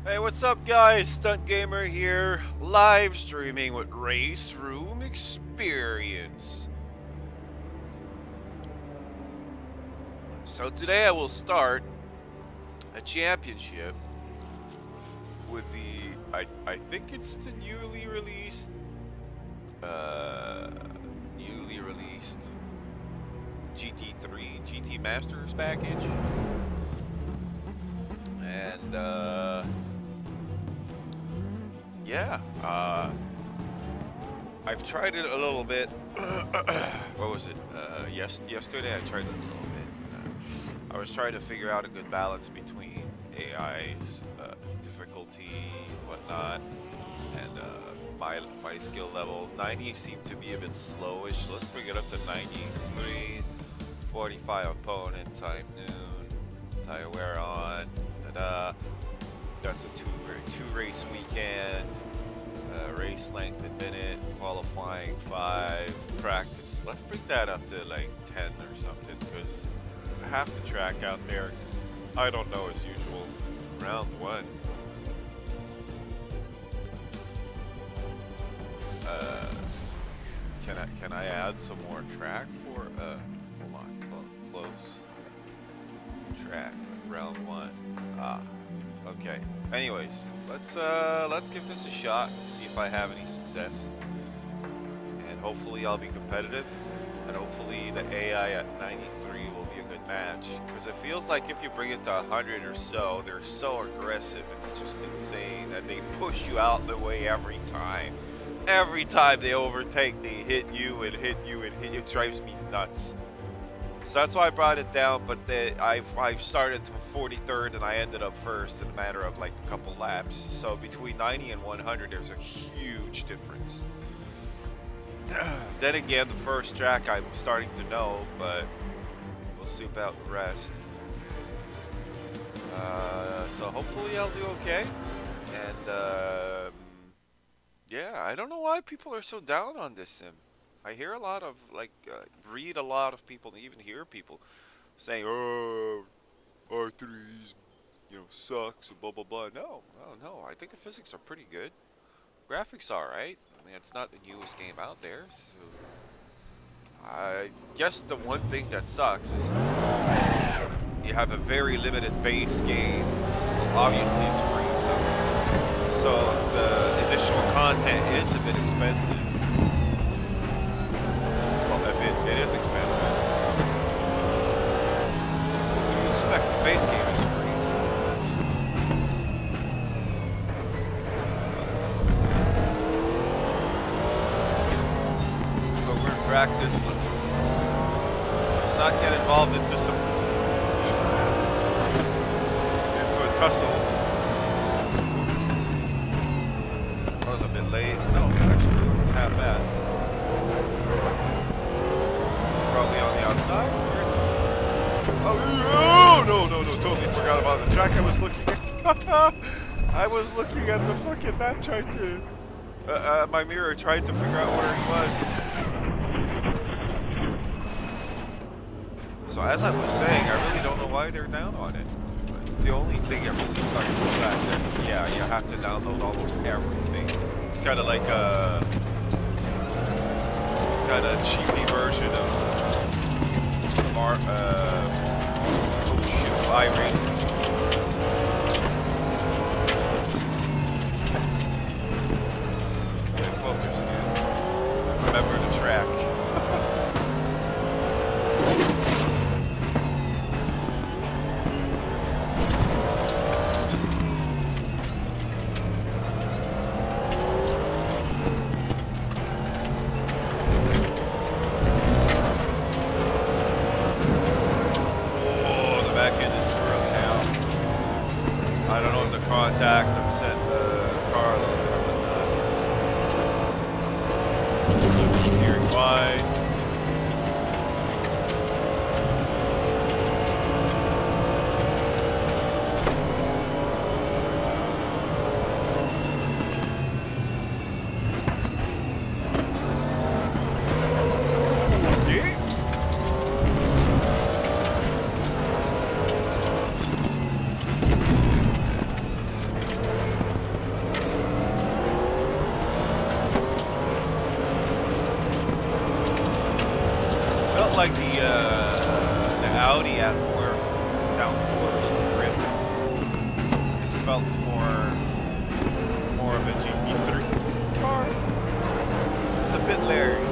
Hey, what's up guys? Stunt Gamer here, live streaming with Race Room Experience. So today I will start a championship with the, I think it's the newly released Gt3 GT Masters package. And yeah, I've tried it a little bit. What was it? Yesterday I tried it a little bit. I was trying to figure out a good balance between AI's difficulty, whatnot, and my skill level. 90 seemed to be a bit slowish. Let's bring it up to 93. 45 opponent, time noon, tire wear on. That's a two race weekend, race length a minute, qualifying 5, practice. Let's bring that up to like 10 or something, because half the track out there, I don't know as usual. Round 1. Can I add some more track for hold on, close track, round 1. Okay. Anyways, let's give this a shot and see if I have any success. And hopefully I'll be competitive, and hopefully the AI at 93 will be a good match. Because it feels like if you bring it to 100 or so, they're so aggressive, it's just insane. And they push you out the way every time. Every time they overtake, they hit you and hit you and hit you. It drives me nuts. So that's why I brought it down, but I've started to 43rd and I ended up first in a matter of like a couple laps. So between 90 and 100, there's a huge difference. Then again, the first track I'm starting to know, but we'll soup out the rest. So hopefully I'll do okay. And yeah, I don't know why people are so down on this sim. I hear a lot of, like, read a lot of people, and even hear people saying, oh, R3's, you know, sucks, and blah, blah, blah. No, I think the physics are pretty good. Graphics are alright. I mean, it's not the newest game out there, so I guess the one thing that sucks is you have a very limited base game. Well, obviously it's free, so the additional content is a bit expensive. It is expensive. You expect the base game is free, so we're in practice. Let's not get involved into a tussle. I was a bit late. No, actually it wasn't that bad. Probably on the outside. Oh no! Totally forgot about the track. I was looking at. I was looking at the fucking map, trying to my mirror, trying to figure out where he was. So as I was saying, I really don't know why they're down on it. But the only thing that really sucks is the fact that you have to download almost everything. It's kind of like a cheapy version of iRacing. Get focused, dude. Remember the track. Back end is really heavy. like the Audi had more downforce or grip. It felt more of a GT3 car. It's a bit Larry.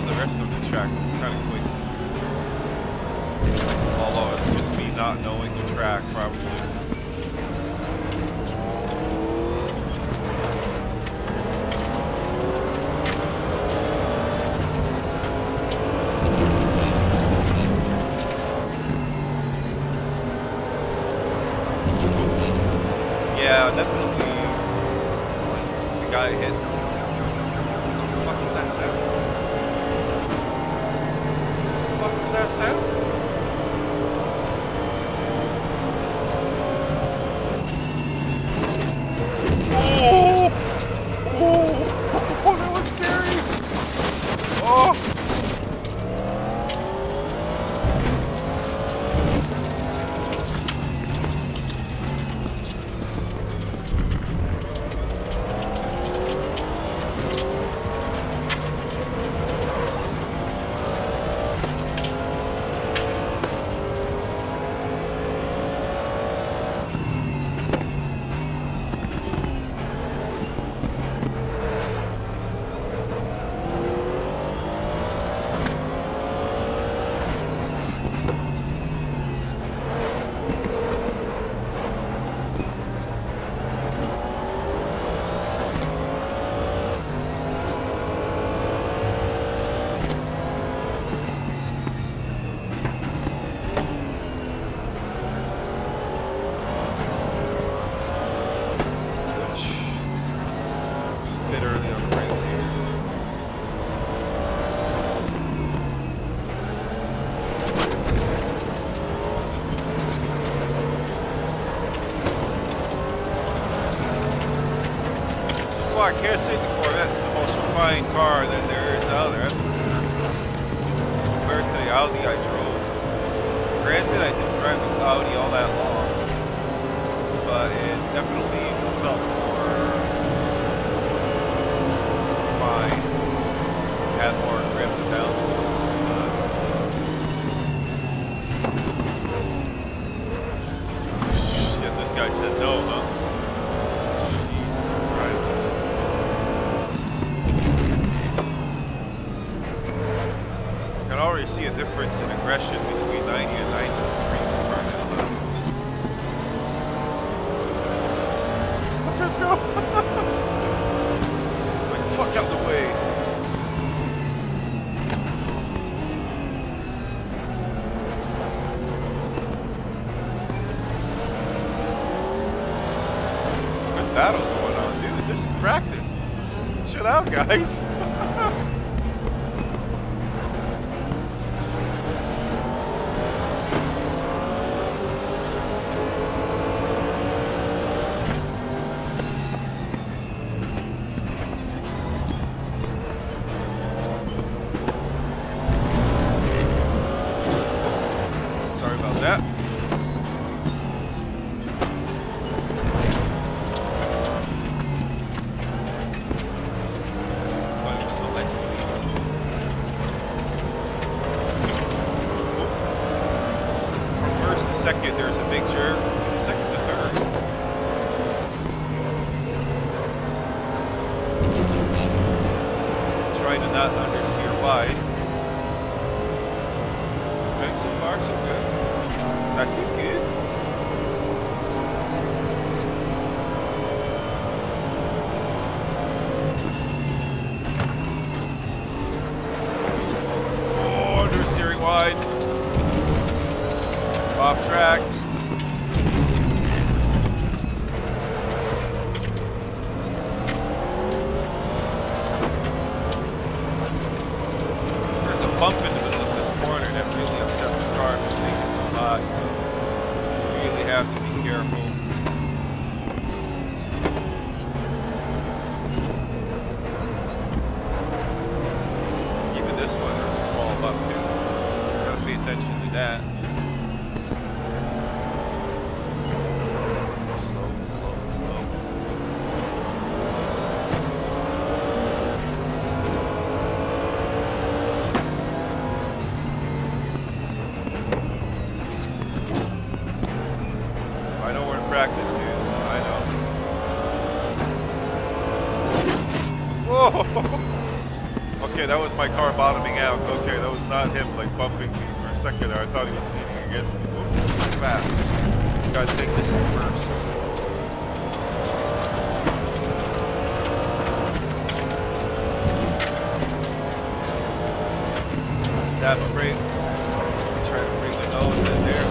The rest of the track kind of quick. Although it's just me not knowing the track, probably. Yeah, definitely. The guy hit. What the fuck was that sound? That sound? Oh! Oh! Oh, that was scary! Oh! I can't say the Corvette is the most refined car that there is out there, that's for sure. Compared to the Audi I drove. Granted, I didn't drive the Audi all that long, but it definitely felt more refined. Had more grip and downforce. Shit, this guy said no, huh? I already see a difference in aggression between 90 and 93 right now. Look at go! It's like, fuck out the way! Good battle going on, dude. This is practice. Chill out, guys. That. But you're still next to me. From first to second, there's a big jerk. From second to third. Trying to not understeer wide. Okay, so far so good. Sassy's good. Oh, understeering wide. Off track. There's a bump in the middle of this corner that really upsets the car if it's taking too hot. So careful. Even this one, there's a small bump too. Gotta pay attention to that. Slow, slow, slow. I know we're in practice, dude. I know. Whoa! Okay, that was my car bottoming out. Okay, that was not him like bumping me for a second there. I thought he was leaning against me. Whoa, too fast. Gotta take this in first. Dab a brake. Try to bring the nose in there.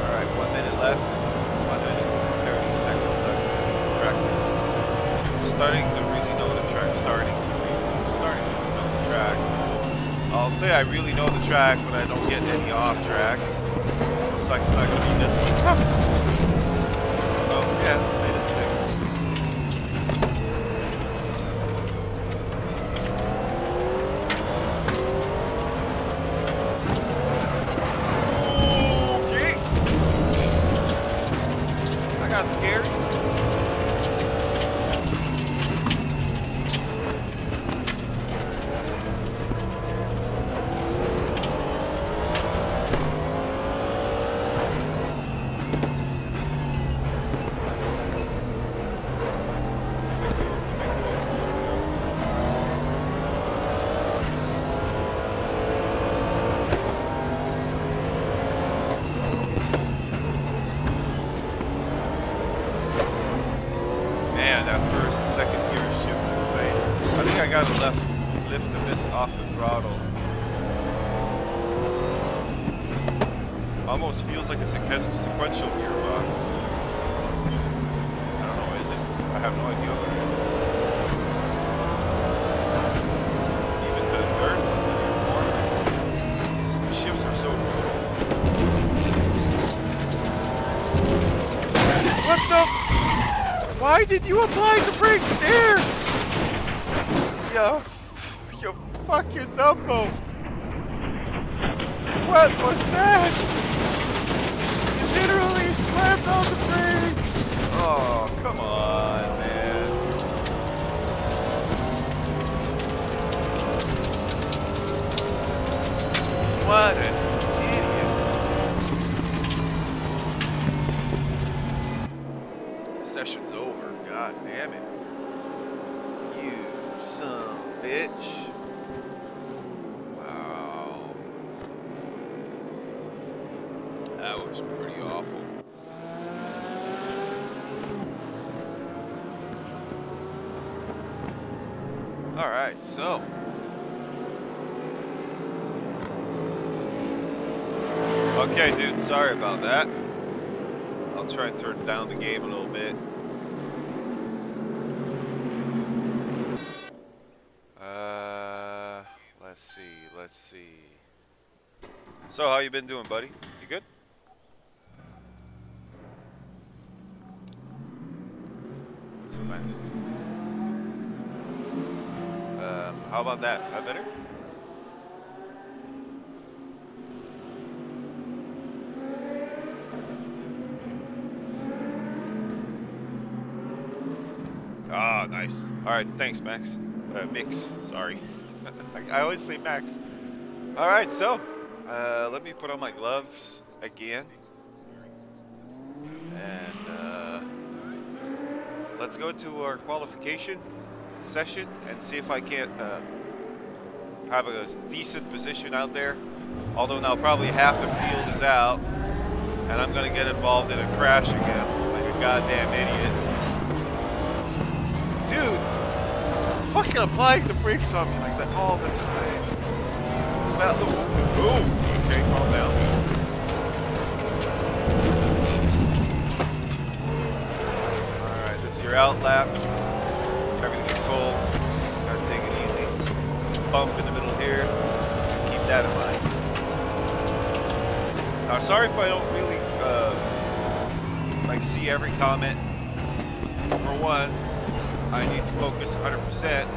Alright, 1 minute left. 1 minute, 30 seconds left. Practice. Starting to really know the track. Starting to know the track. I'll say I really know the track when I don't get any off tracks. Looks like it's not going to be this one. Oh, yeah, made it stick. Okay. I got scared. Man, that first and second gear shift is insane. I think I got to lift a bit off the throttle. Almost feels like a sequential gearbox. I don't know, is it? I have no idea what it is. Even to the third, fourth. The shifts are so brutal. What the f? Why did you apply the brakes there? You fucking Dumbo. What was that? You literally slammed on the brakes. Oh, come on, man. What an idiot. Session's over. God damn it. You son of a bitch. Wow. That was pretty awful. Alright, so. Okay, dude, sorry about that. I'll try and turn down the game a little bit. Let's see. So, how you been doing, buddy? You good? So nice. How about that? That better? Ah, nice. All right, thanks, Max. Mix, sorry. I always say Max. All right, so let me put on my gloves again, and let's go to our qualification session and see if I can't have a decent position out there. Although now probably half the field is out, and I'm gonna get involved in a crash again, like a goddamn idiot. Dude, fucking applying the brakes on me like that all the time. Boom. Okay, calm down. Alright, this is your out lap. Everything is cold. Gotta take it easy. Bump in the middle here. Keep that in mind. Sorry if I don't really like see every comment. For one, I need to focus 100%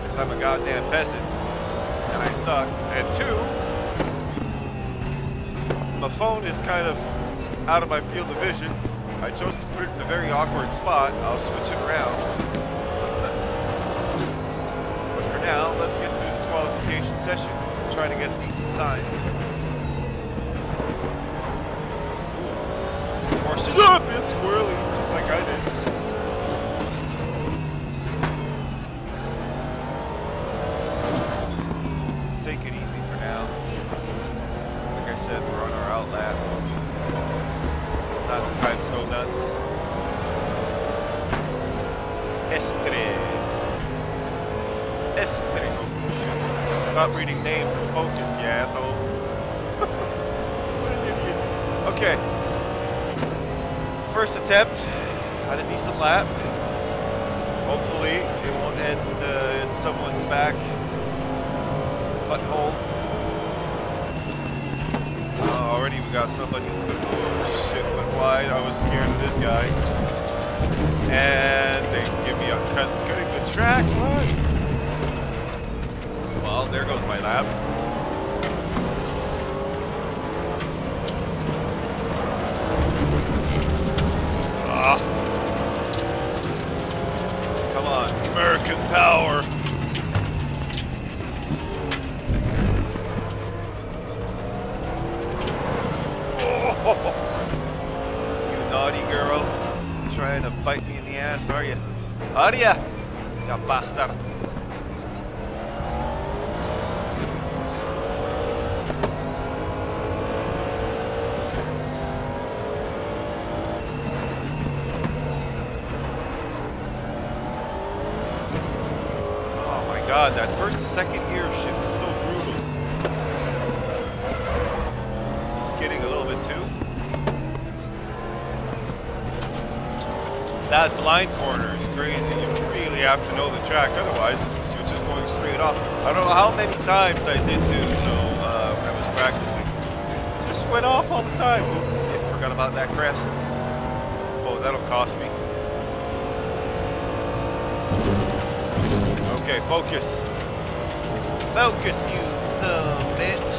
because I'm a goddamn peasant and I suck. And two, my phone is kind of out of my field of vision. I chose to put it in a very awkward spot. I'll switch it around. But for now, let's get to the disqualification session. Try to get a decent time. Horses up, it's squirrely, just like I did. Let's take it easy for now. Like I said, we're on our out lap. Not the time to go nuts. Estre. Estre. Oh, shit. Stop reading names and focus, you asshole. What an idiot. Okay. First attempt. Had a decent lap. Hopefully it won't end in someone's back butthole. Already we got somebody that's gonna, oh shit, went wide. I was scared of this guy. And they give me a cutting the track. What? Well, there goes my lap. Ah. Come on, American power. You naughty girl. Trying to bite me in the ass, are you? Are ya? You bastard. Oh my god, that first to second gear shift is so brutal. Skidding a little bit too. That blind corner is crazy. You really have to know the track, otherwise you're just going straight off. I don't know how many times I did do so. I was practicing. Just went off all the time. Ooh, forgot about that crest. Oh, that'll cost me. Okay, focus. Focus, you son of a bitch.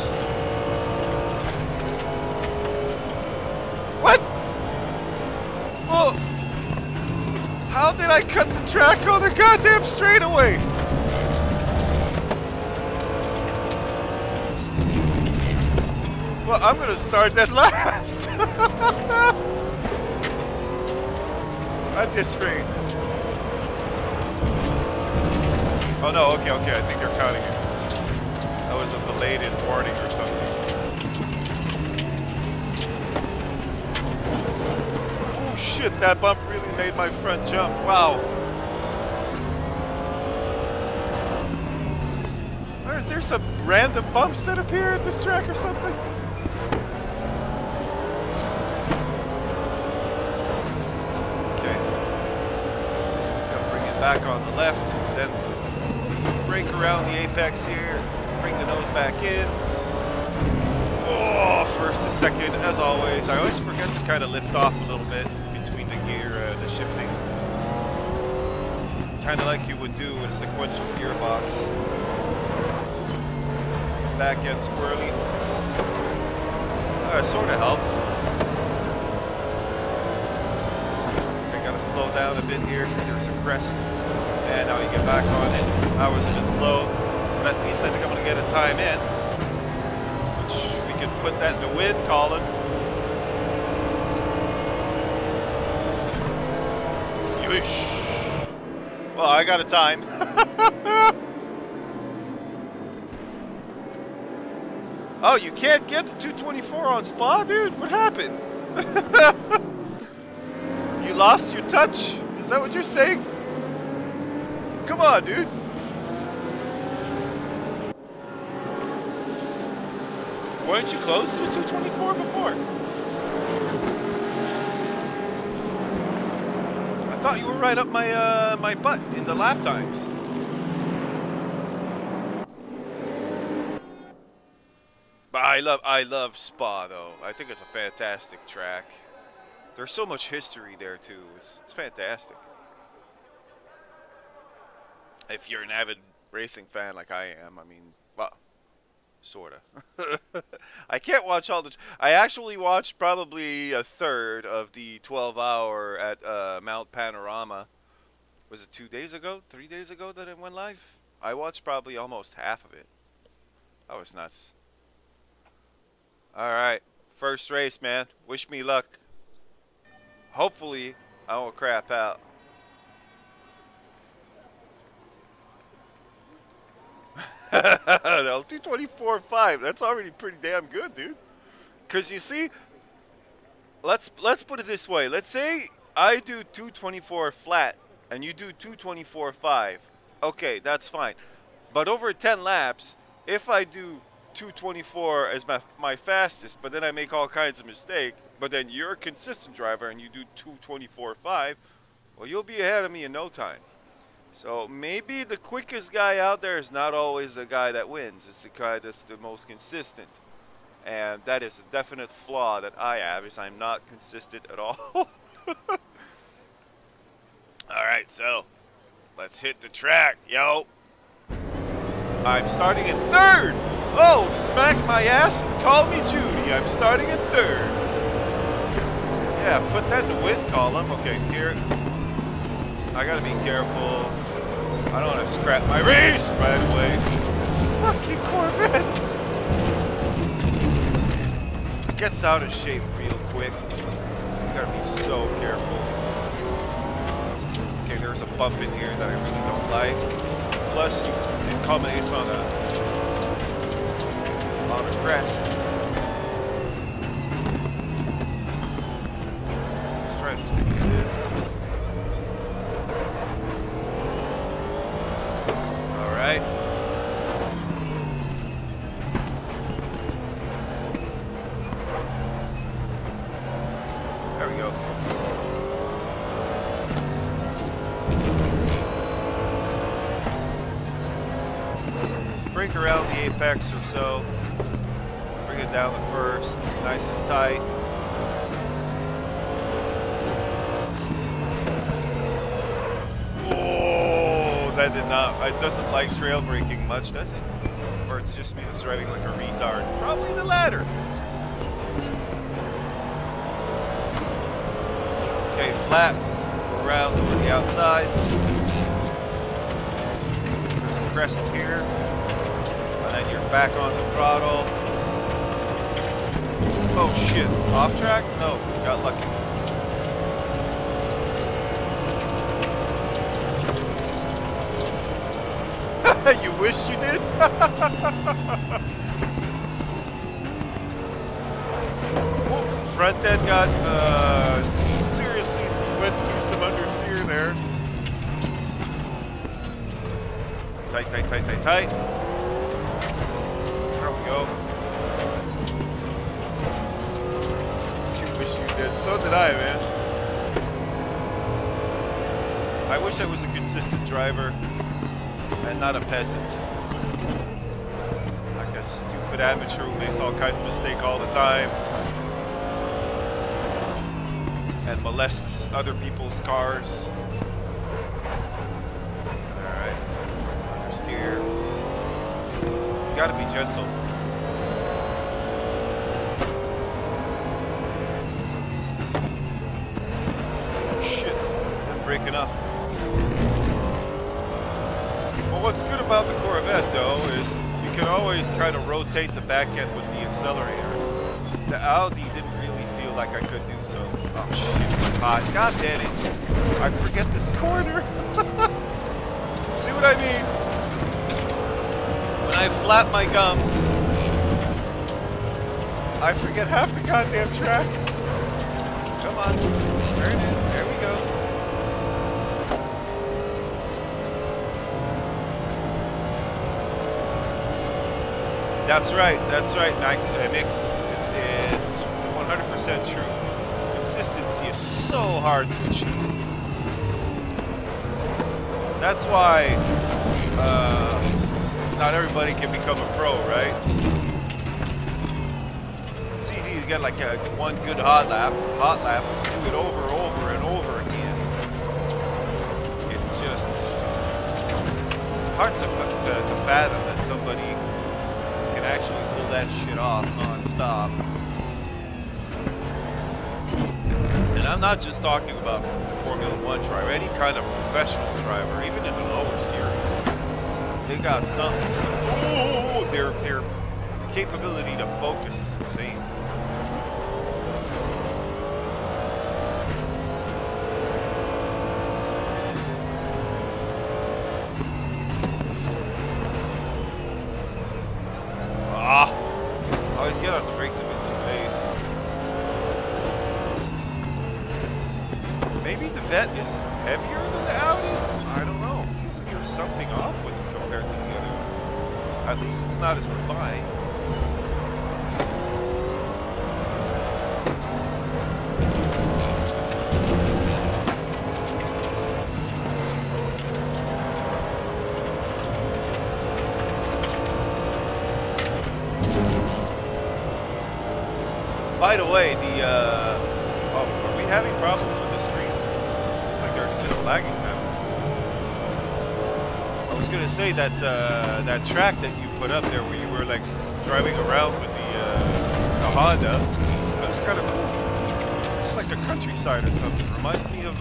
What? Oh! How did I cut the track on the goddamn straightaway? Well, I'm gonna start that last. At this rate. Oh no, okay, I think they're counting it. That was a belated warning or something. Oh shit, that bump really made my front jump. Wow. Is there some random bumps that appear at this track or something? Okay. Gotta bring it back on the left, then brake around the apex here, bring the nose back in. Oh, first to second, as always. I always forget to kind of lift off a little bit between the gear, the shifting. Kind of like you would do with a sequential gearbox. Back end squirrely. Sort of help. I gotta slow down a bit here because there's a crest. And now you get back on it. I was a bit slow, but at least I think I'm gonna get a time in. Which we can put that in the wind, Colin. Yeesh. Well, I got a time. Oh, you can't get the 224 on Spa, dude? What happened? You lost your touch? Is that what you're saying? Come on, dude. Weren't you close to the 224 before? I thought you were right up my my butt in the lap times. But I love Spa though. I think it's a fantastic track. There's so much history there too. It's fantastic. If you're an avid racing fan like I am, I mean, well, sorta. I can't watch all the. I actually watched probably a third of the 12-hour at Mount Panorama. Was it 2 days ago, 3 days ago that it went live? I watched probably almost half of it. That was nuts. All right, first race, man. Wish me luck. Hopefully, I won't crap out. No, 224.5. That's already pretty damn good, dude. Cause you see, let's put it this way. Let's say I do 224 flat, and you do 224.5. Okay, that's fine. But over 10 laps, if I do 224 as my fastest, but then I make all kinds of mistakes, but then you're a consistent driver and you do 224.5, well, you'll be ahead of me in no time. So maybe the quickest guy out there is not always the guy that wins. It's the guy that's the most consistent. And that is a definite flaw that I have, is I'm not consistent at all. Alright, so let's hit the track, yo. I'm starting in third. Oh, smack my ass and call me Judy. I'm starting in third. Yeah, put that in the win column. Okay, here. I gotta be careful. I don't want to scrap my race right away. Fucking Corvette. Gets out of shape real quick. You gotta be so careful. Okay, there's a bump in here that I really don't like. Plus, it culminates on a crest. Let's try to squeeze it. Alright. There we go. Break around the apex or so. Bring it down the first, nice and tight. Oh, that did not. It doesn't like trail braking much, does it? Or it's just me that's driving like a retard. Probably the latter. Okay, flat. Around toward the outside. There's a crest here. And then you're back on the throttle. Oh shit, off track? No, got lucky. You wish you did? Whoa, front end got, seriously went through some understeer there. Tight, tight, tight, tight, tight. There we go. You did. So did I, man. I wish I was a consistent driver and not a peasant. Like a stupid amateur who makes all kinds of mistakes all the time and molests other people's cars. Alright. Understeer. You gotta be gentle. Break enough. Well, what's good about the Corvette, though, is you can always kind of rotate the back end with the accelerator. The Audi didn't really feel like I could do so. Oh shit, it's hot. God damn it. I forget this corner. See what I mean? When I flap my gums, I forget half the goddamn track. Come on. Turn it. There we go. That's right, Mix. It's 100% true. Consistency is so hard to achieve. That's why not everybody can become a pro, right? get like a one good hot lap, but to do it over and over again, it's just hard to fathom that somebody can actually pull that shit off non-stop. And I'm not just talking about Formula 1 driver, any kind of professional driver, even in the lower series. They got something. Oh, their capability to focus is insane. Always get on the brakes a bit too late. Maybe the Vet is heavier than the Audi? I don't know. It feels like there's something off with it compared to the other one. At least it's not as refined. By the way, are we having problems with the stream? It seems like there's a bit of lagging now. I was gonna say that that track that you put up there, where you were like driving around with the Honda, that was kind of cool. It's like the countryside or something. Reminds me of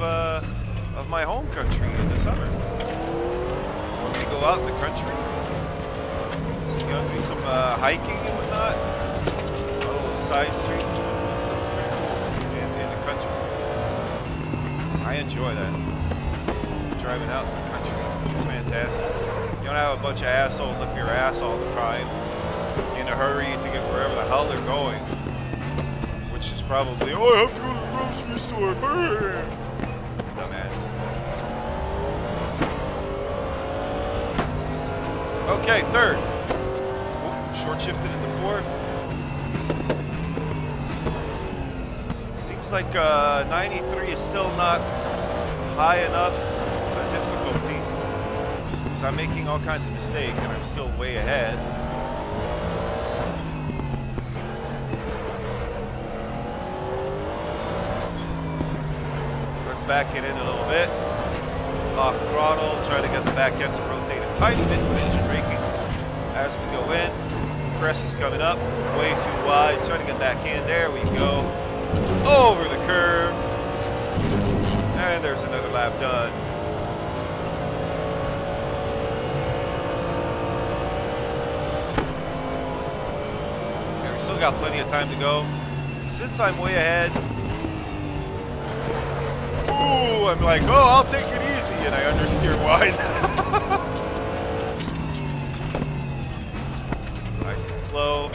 my home country in the summer. When we go out in the country, you know, do some hiking and whatnot. Side streets, that's pretty cool in the country. I enjoy that. Driving out in the country, it's fantastic. You don't have a bunch of assholes up your ass all the time in a hurry to get wherever the hell they're going. Which is probably, oh, I have to go to the grocery store. Brr. Dumbass. Okay, third. Ooh, short shifted into fourth. Like 93 is still not high enough difficulty because I'm making all kinds of mistakes and I'm still way ahead. Let's back it in a little bit. Off throttle, try to get the back end to rotate a tiny bit with engine braking as we go in. Press is coming up, way too wide. Try to get back in. There we go. Over the curve, and there's another lap done. Okay, we still got plenty of time to go. Since I'm way ahead, ooh, I'm like, oh, I'll take it easy, and I understeer wide. Nice and slow.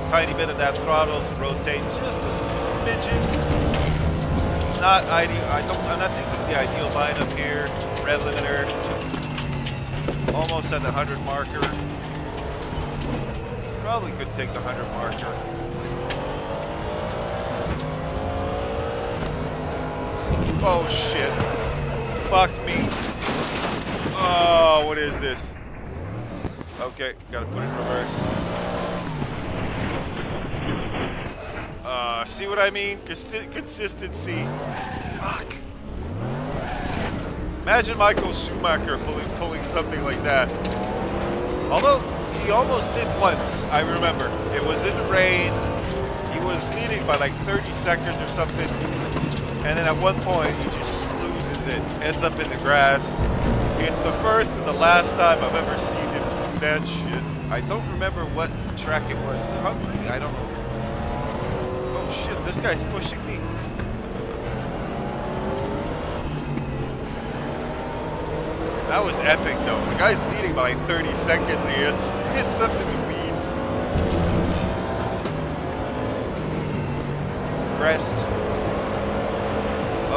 Tiny bit of that throttle to rotate just a smidgen. Not ideal. I'm not thinking the ideal line up here. Red limiter. Almost at the 100 marker. Probably could take the 100 marker. Oh shit. Fuck me. Oh, what is this? Okay, gotta put it in reverse. See what I mean? Consistency. Fuck. Imagine Michael Schumacher pulling something like that. Although he almost did once, I remember. It was in the rain. He was leading by like 30 seconds or something. And then at one point, he just loses it. Ends up in the grass. It's the first and the last time I've ever seen him do that shit. I don't remember what track it was. Was it Hungary? I don't know. Shit, this guy's pushing me. That was epic though. The guy's leading by like 30 seconds. He ends up in the weeds. Crest.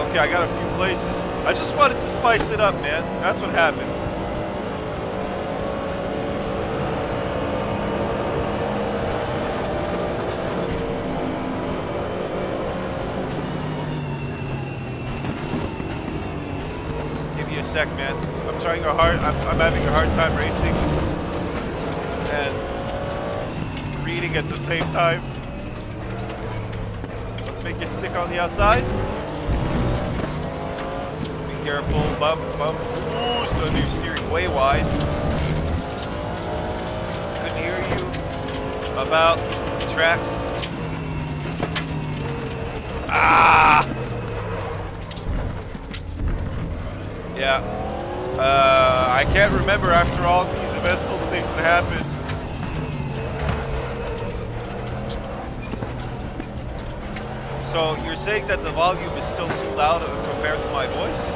Okay, I got a few places. I just wanted to spice it up, man. That's what happened. Sec, man. I'm having a hard time racing and fighting at the same time. Let's make it stick on the outside. Be careful, bump, bump. Ooh, still you're steering way wide. Couldn't hear you. About the track. Ah! Yeah. I can't remember after all these eventful things that happened. So you're saying that the volume is still too loud compared to my voice?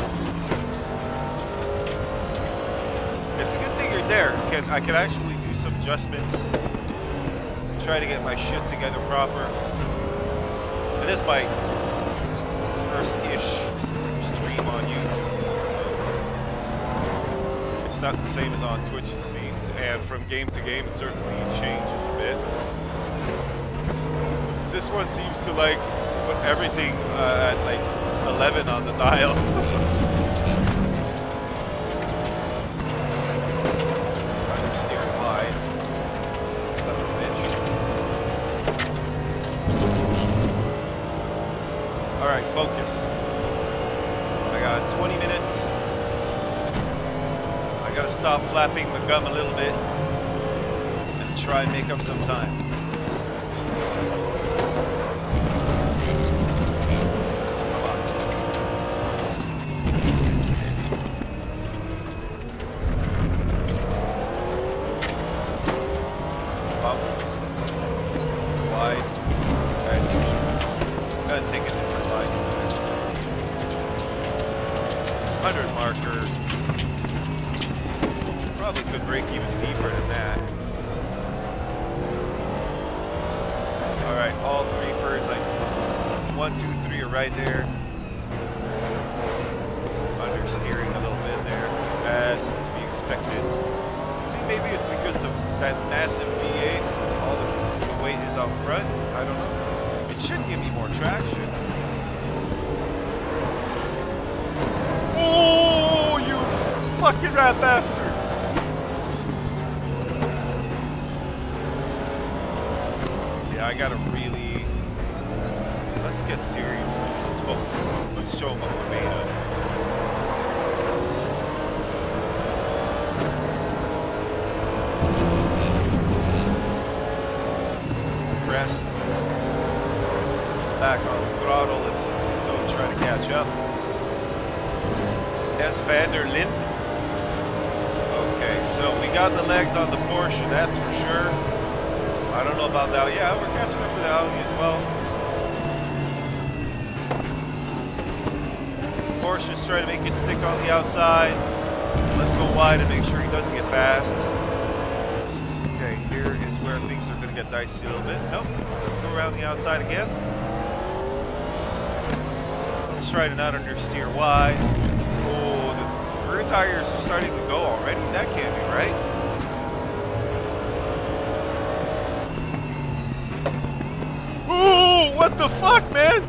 It's a good thing you're there. I can actually do some adjustments. Try to get my shit together proper. It is my first-ish stream on YouTube. It's not the same as on Twitch, it seems, and from game to game it certainly changes a bit. This one seems to like to put everything at like 11 on the dial. I'm steering wide. Son of a bitch. Alright, focus. I got 20 minutes. Gotta stop flapping my gum a little bit and try and make up some time. Come on. Up. Wide. Nice. Gotta take a different line. 100 marker. Probably could break even deeper than that. Alright, all three first, like 1, 2, 3 are right there. Understeering a little bit there, as to be expected. See, maybe it's because that massive V8, all the weight is out front. I don't know. It should give me more traction. Oh, you fucking rat bastard! I gotta really... Let's get serious, man. Let's focus. Let's show them what we're made of. Press. Back on the throttle. Let's try to catch up. S. Vanderlyn. Okay, so we got the legs on the Porsche, that's for sure. I don't know about that. Yeah, we're catching up to the Audi as well. Porsche's trying to make it stick on the outside. Let's go wide and make sure he doesn't get fast. Okay, here is where things are going to get dicey a little bit. Nope. Let's go around the outside again. Let's try to not understeer wide. Oh, the rear tires are starting to go already. That can't be right. What the fuck, man?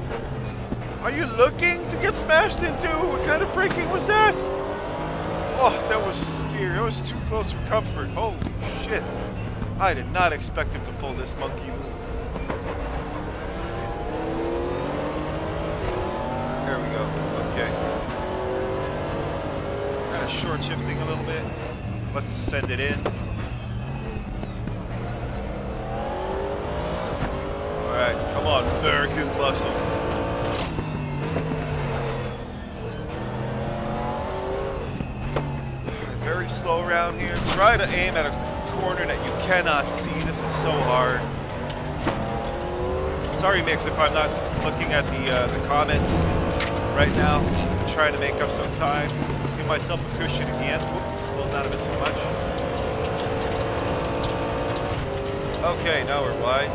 Are you looking to get smashed into? What kind of braking was that? Oh, that was scary. That was too close for comfort. Holy shit. I did not expect him to pull this monkey move. There we go. Okay. Kind of short shifting a little bit. Let's send it in. Alright, come on, American muscle. Very slow around here. Try to aim at a corner that you cannot see. This is so hard. Sorry, Mix, if I'm not looking at the comments right now. I'm trying to make up some time. Give myself a cushion again. Oops, slowed down a bit too much. Okay, now we're wide.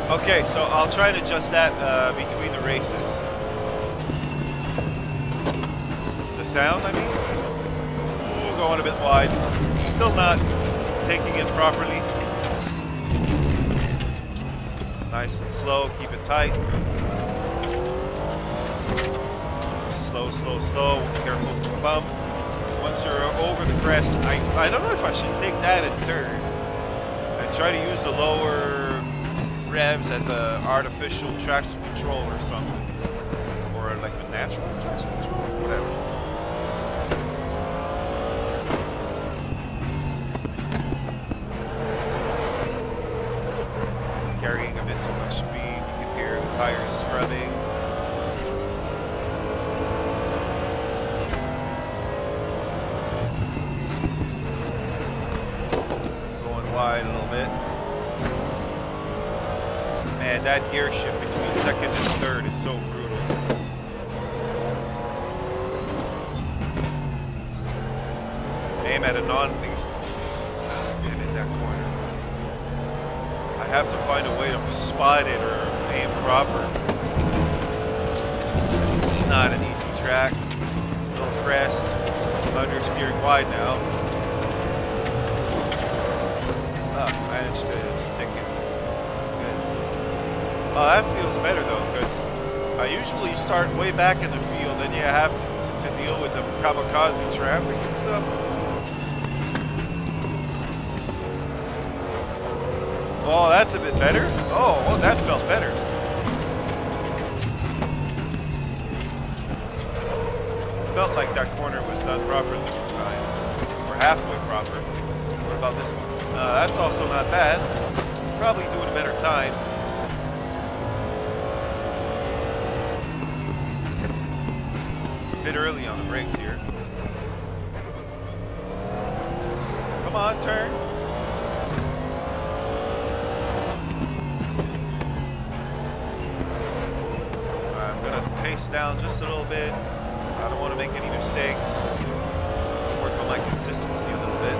Okay, so I'll try to adjust that between the races. The sound, I mean? Ooh, going a bit wide. Still not taking it properly. Nice and slow, keep it tight. Slow, slow, slow. Careful for the bump. once you're over the crest, I don't know if I should take that in turn and try to use the lower revs as a artificial traction control or something, or like a natural traction control, whatever. Carrying a bit too much speed, you can hear the tires scrubbing. Going wide a little bit. Man, that gear shift between second and third is so brutal. Aim at a non-least. Damn it, that corner. I have to find a way to spot it or aim proper. This is not an easy track. Little crest. Understeering wide now. Managed to stick it. Good. Oh, that feels better though, because I usually start way back in the field and you have to deal with the kamikaze traffic and stuff. Oh, that's a bit better. Oh, well, that felt better. Felt like that corner was done properly this time. Or halfway proper. What about this one? That's also not bad. Probably doing a better time. A bit early on the brakes here. Come on, turn. I'm gonna pace down just a little bit. I don't want to make any mistakes. Work on my consistency a little bit.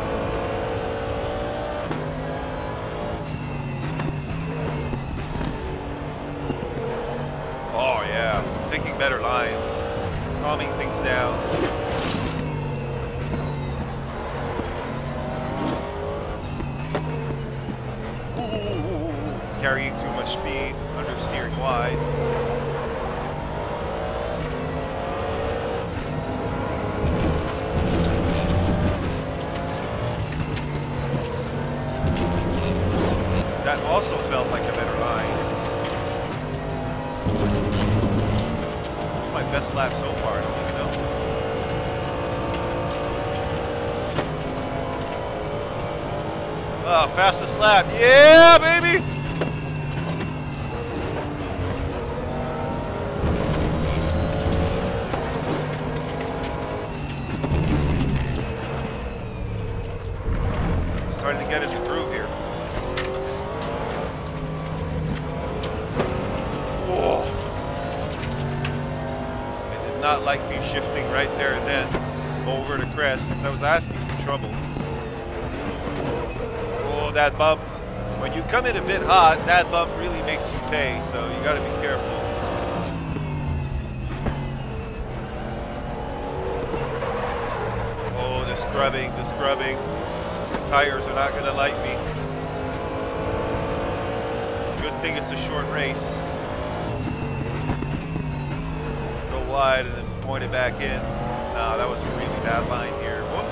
Oh yeah, taking better lines, calming things down. Ooh, carrying too much speed, understeering wide. That also felt like a better line. It's my best lap so far, I don't even know. Oh, fastest lap. Yeah, baby! I'm starting to get in the groove here. Not like me shifting right there and then over the crest. That was asking for trouble. Oh, that bump. When you come in a bit hot, that bump really makes you pay, so you gotta be careful. Oh, the scrubbing, the scrubbing. The tires are not gonna like me. Good thing it's a short race. Wide and then point it back in. No, that was a really bad line here. Whoop.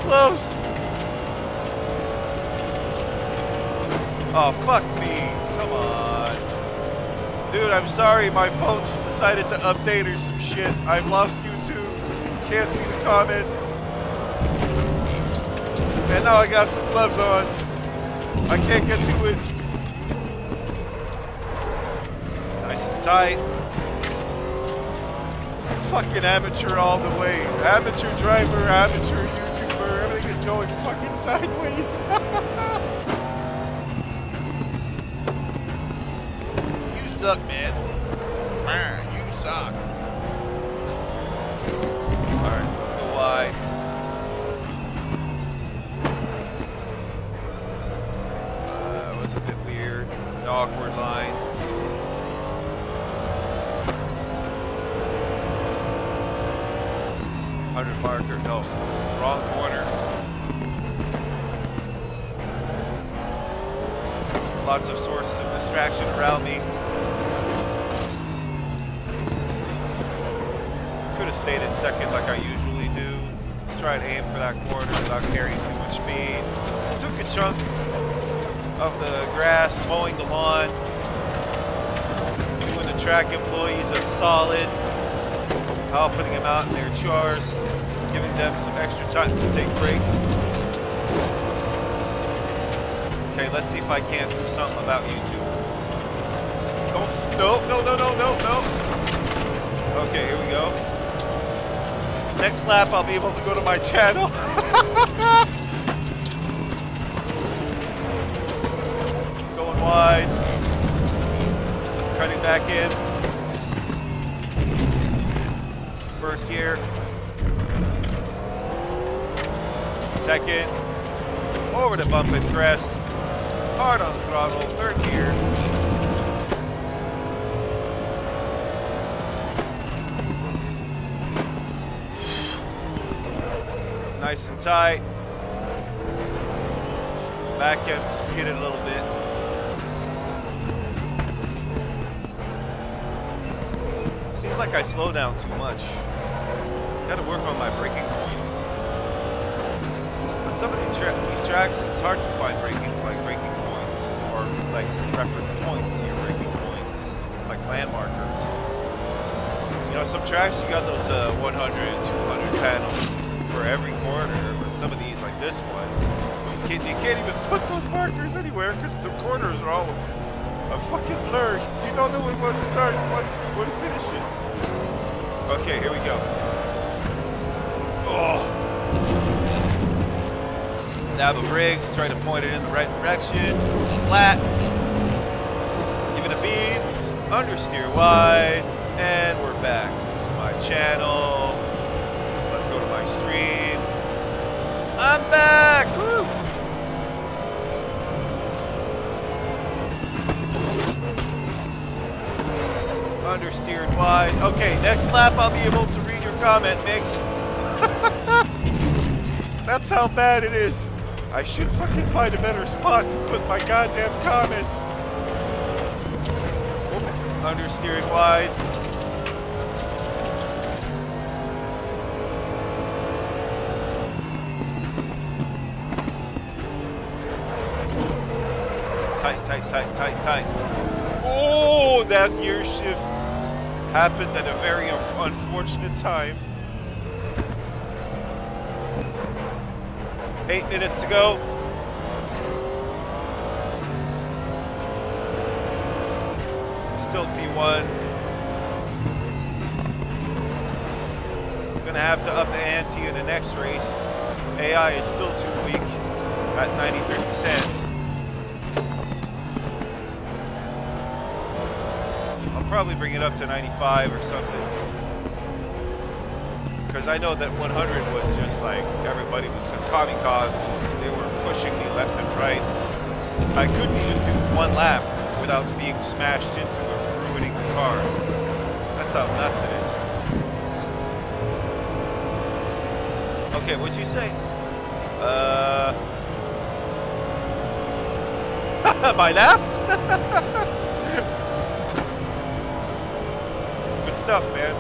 Close. Oh, fuck me. Come on. Dude, I'm sorry. My phone just decided to update or some shit. I've lost YouTube. Can't see the comment. And now I got some gloves on. I can't get to it. Nice and tight. Fucking amateur all the way. Amateur driver, amateur YouTuber. Everything is going fucking sideways. You suck, man. You suck. Alright, let's go wide. marker. No, wrong corner. Lots of sources of distraction around me. Could have stayed in second like I usually do. Let's try to aim for that corner without carrying too much speed. Took a chunk of the grass, mowing the lawn, doing the track employees a solid, while putting them out in their chars, giving them some extra time to take breaks. Okay, let's see if I can't do something about YouTube. Oh, no. Okay, here we go. Next lap, I'll be able to go to my channel. Going wide. Cutting back in. First gear. Second. Over the bump and crest. Hard on the throttle. Third gear. Nice and tight. Back end skidded a little bit. Seems like I slow down too much. Gotta work on my braking points. But some of these tracks, it's hard to find braking points or like reference points to your braking points, like landmarkers. You know, some tracks you got those 100, 200 panels for every corner, but some of these, like this one, you can't even put those markers anywhere because the corners are all a fucking blur. You don't know when one starts, when it finishes. Okay, here we go. Oh. Dab of brakes, try to point it in the right direction. Flat. Give it a beans. Understeer wide, and we're back. My channel. Let's go to my stream. I'm back! Woo! Understeered wide. Okay, next lap I'll be able to read your comment, Mix. That's how bad it is. I should fucking find a better spot to put my goddamn comments. Understeered wide. Tight. Oh, that gear shift happened at a very unfortunate time. 8 minutes to go. Still P1. I'm gonna have to up the ante in the next race. AI is still too weak at 93%. Probably bring it up to 95 or something, because I know that 100 was just like everybody was kamikazes. They were pushing me left and right. I couldn't even do one lap without being smashed into or ruining the car. That's how nuts it is. Okay, what'd you say? My laugh? Stuff, man.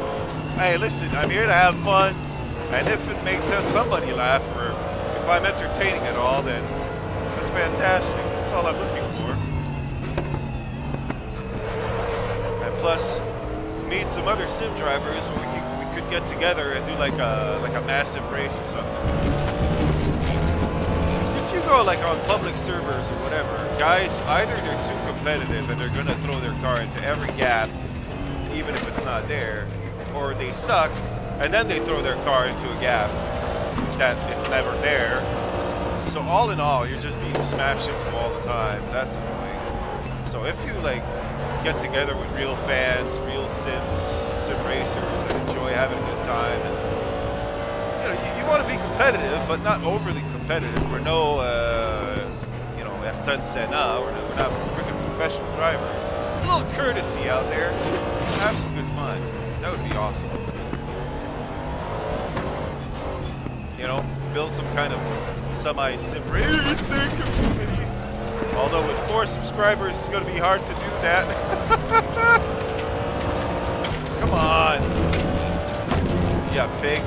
Hey, listen, I'm here to have fun, and if it makes somebody laugh, or if I'm entertaining at all, then that's fantastic. That's all I'm looking for. And plus, meet some other sim drivers. We could get together and do like a massive race or something. Because if you go like on public servers or whatever, guys, either they're too competitive and they're gonna throw their car into every gap, even if it's not there, or they suck and then they throw their car into a gap that is never there. So all in all, you're just being smashed into all the time. That's annoying. So if you like get together with real fans, real sim racers that enjoy having a good time, and you know, you want to be competitive, but not overly competitive. We're no F10 Senna. We're not freaking professional drivers. A little courtesy out there. Have some good fun. That would be awesome. you know, build some kind of semi-sim racing community. Although with 4 subscribers, it's going to be hard to do that. Come on. Yeah, pig.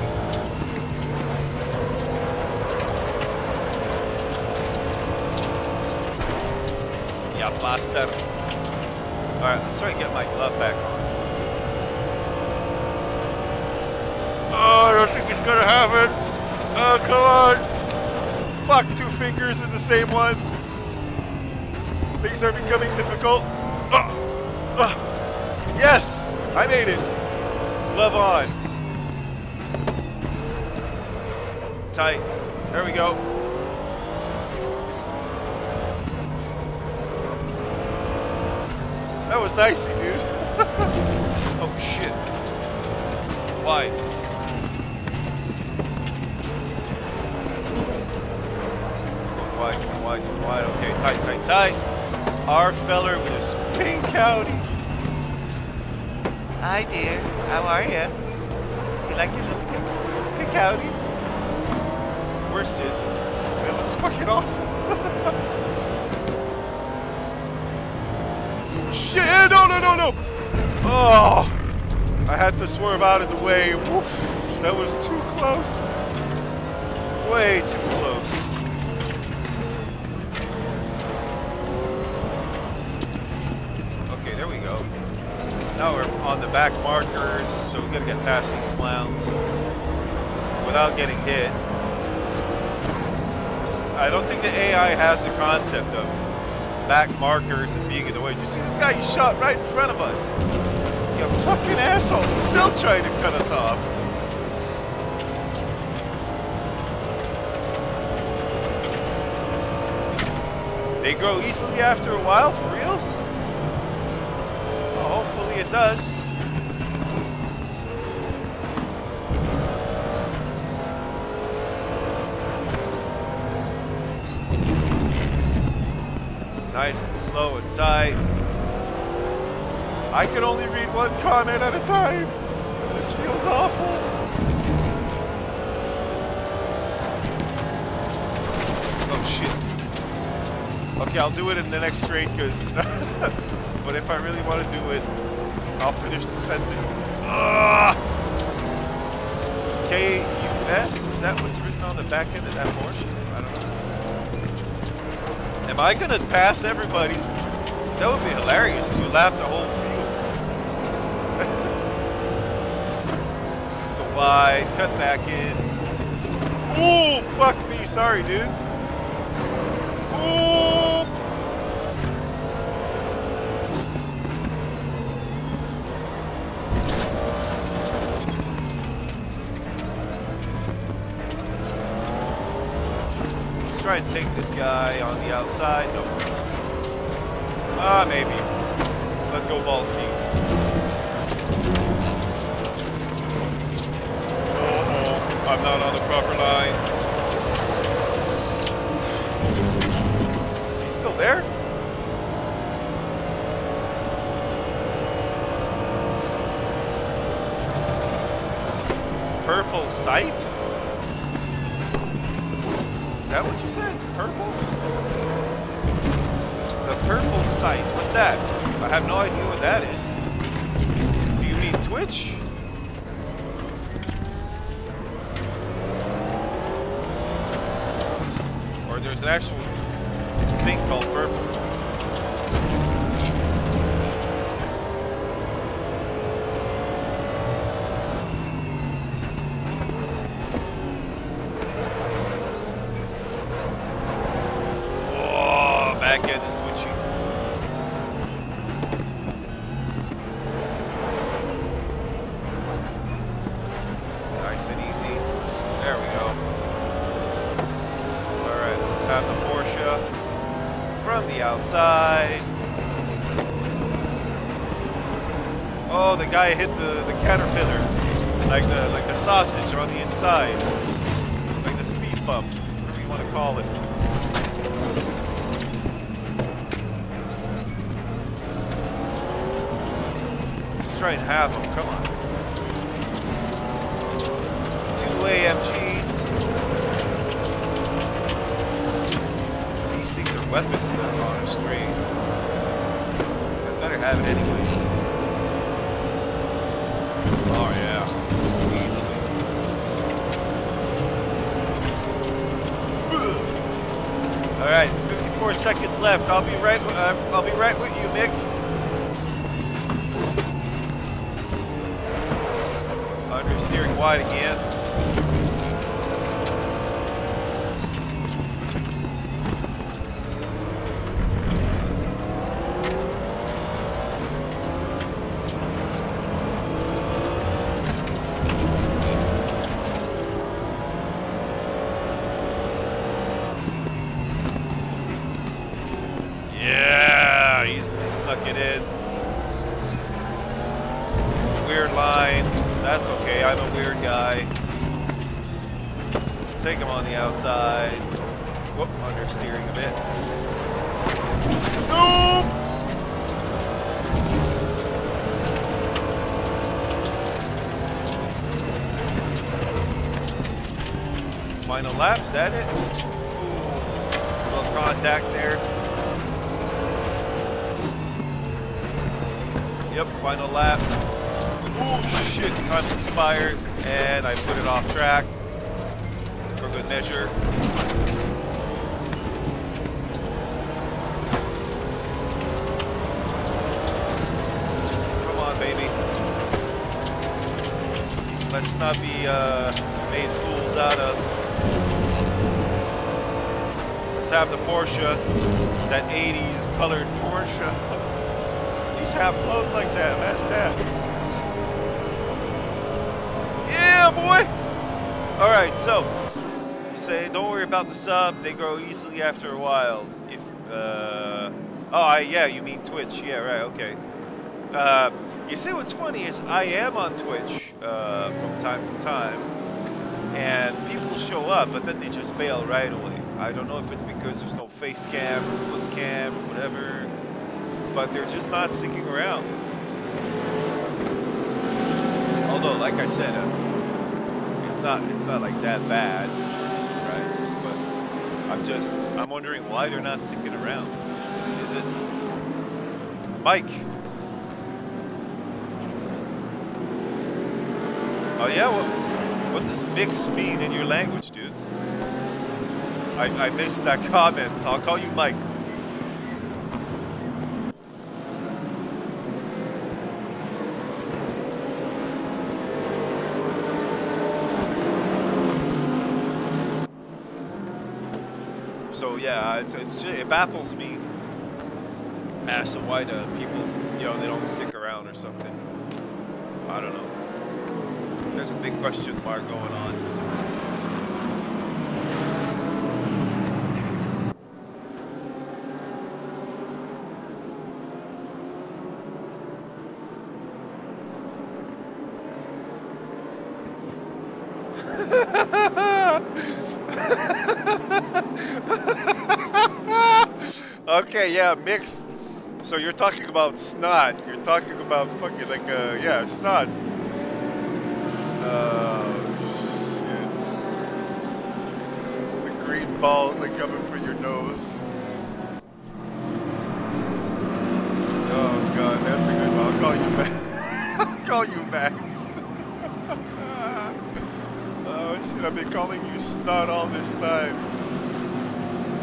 Yeah, bastard. Alright, let's try and get my glove back on. Oh, I don't think he's gonna have it. Oh, come on. Fuck, 2 fingers in the same one. Things are becoming difficult. Yes! I made it. Glove on. Tight. There we go. That was nicey, dude. Oh, shit. Why? Wide. Okay, tight. Our feller with his pink Audi. Hi, dear. How are ya? Do you like your little pink Audi? Worst is it looks fucking awesome. Shit! No! Oh! I had to swerve out of the way. Woof. That was too close. Way too close. Okay, there we go. Now we're on the back markers, so we gotta get past these clowns without getting hit. I don't think the AI has the concept of back markers and being in the way. Did you see this guy? He shot right in front of us. You fucking asshole. He's still trying to cut us off. They grow easily after a while, for reals? Well, hopefully it does. Nice and slow and tight. I can only read 1 comment at a time. This feels awful. Oh shit. Okay, I'll do it in the next straight, because... but if I really want to do it, I'll finish the sentence. K-U-S? Is that what's written on the back end of that Porsche? I don't know. Am I gonna pass everybody? That would be hilarious. You lap the whole field. Let's go wide, cut back in. Ooh, fuck me. Sorry, dude. Ooh. Let's try and take this guy on the outside. Nope. Maybe. Let's go balls deep. Oh, I'm not on the proper line. Is he still there? Purple sight? Is that what you said? Purple? The purple sight. What's that? I have no idea what that is. Do you mean Twitch? Or there's an actual thing called purple? Oh, back end is twitchy. Nice and easy. There we go. Alright, let's have the Porsche from the outside. Oh, the guy hit the caterpillar. Like the sausage on the inside. Like the speed bump, whatever you want to call it. Let's try and have them, come on. 2 AMGs. weapons on a string. I better have it anyways. Oh yeah, easily. All right, 54 seconds left. I'll be right with you, Mix. Understeering wide again. Yeah, he snuck it in. Weird line. That's okay, I'm a weird guy. Take him on the outside. Whoop, understeering a bit. Nope! Final laps, that it? Ooh, little contact there. Yep, final lap. Oh shit, time has expired, and I put it off track for good measure. Come on, baby. Let's not be made fools out of. Let's have the Porsche, that 80s colored Porsche. These half blows like that, imagine that. Yeah, boy! Alright, so, you say, don't worry about the sub, they grow easily after a while. If, yeah, you mean Twitch, yeah, right, okay. You see what's funny is I am on Twitch, from time to time, and people show up, but then they just bail right away. I don't know if it's because there's no face cam or foot cam or whatever, but they're just not sticking around. Although, like I said, it's not like that bad, right? But I'm wondering why they're not sticking around. Is it Mike? Oh yeah, what does mix mean in your language, dude? I missed that comment, so I'll call you Mike. So yeah, it baffles me as to why the people, you know, they don't stick around or something. I don't know. There's a big question mark going on. Okay, yeah, mix. So you're talking about snot. You're talking about fucking like yeah, snot. Oh shit. The green balls like coming for your nose. Oh god, that's a good one. I'll call you Max. I'll call you Max. Oh shit, I've been calling you snot all this time.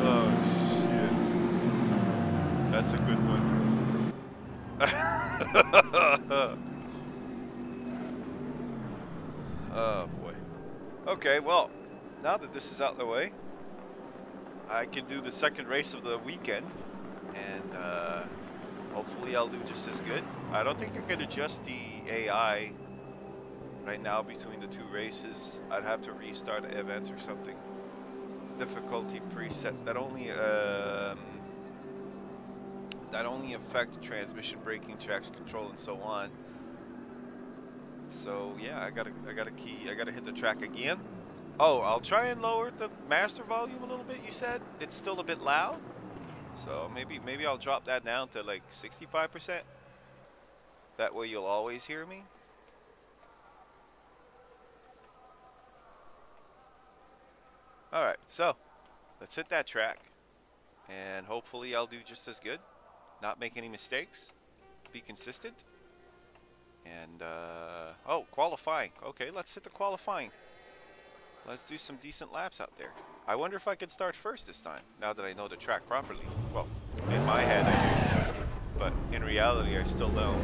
Oh shit. That's a good one. Oh boy. Okay, well, now that this is out of the way, I can do the second race of the weekend, and hopefully I'll do just as good. I don't think I can adjust the AI right now between the two races. I'd have to restart events or something. Difficulty preset that only affect transmission, braking, traction control, and so on. So yeah, I gotta hit the track again. Oh, I'll try and lower the master volume a little bit. You said it's still a bit loud, so maybe I'll drop that down to like 65%. That way you'll always hear me. All right, so let's hit that track and hopefully I'll do just as good. Not make any mistakes. Be consistent. And, oh, qualifying. Okay, let's hit the qualifying. Let's do some decent laps out there. I wonder if I could start first this time, now that I know the track properly. Well, in my head I do, but in reality I still don't.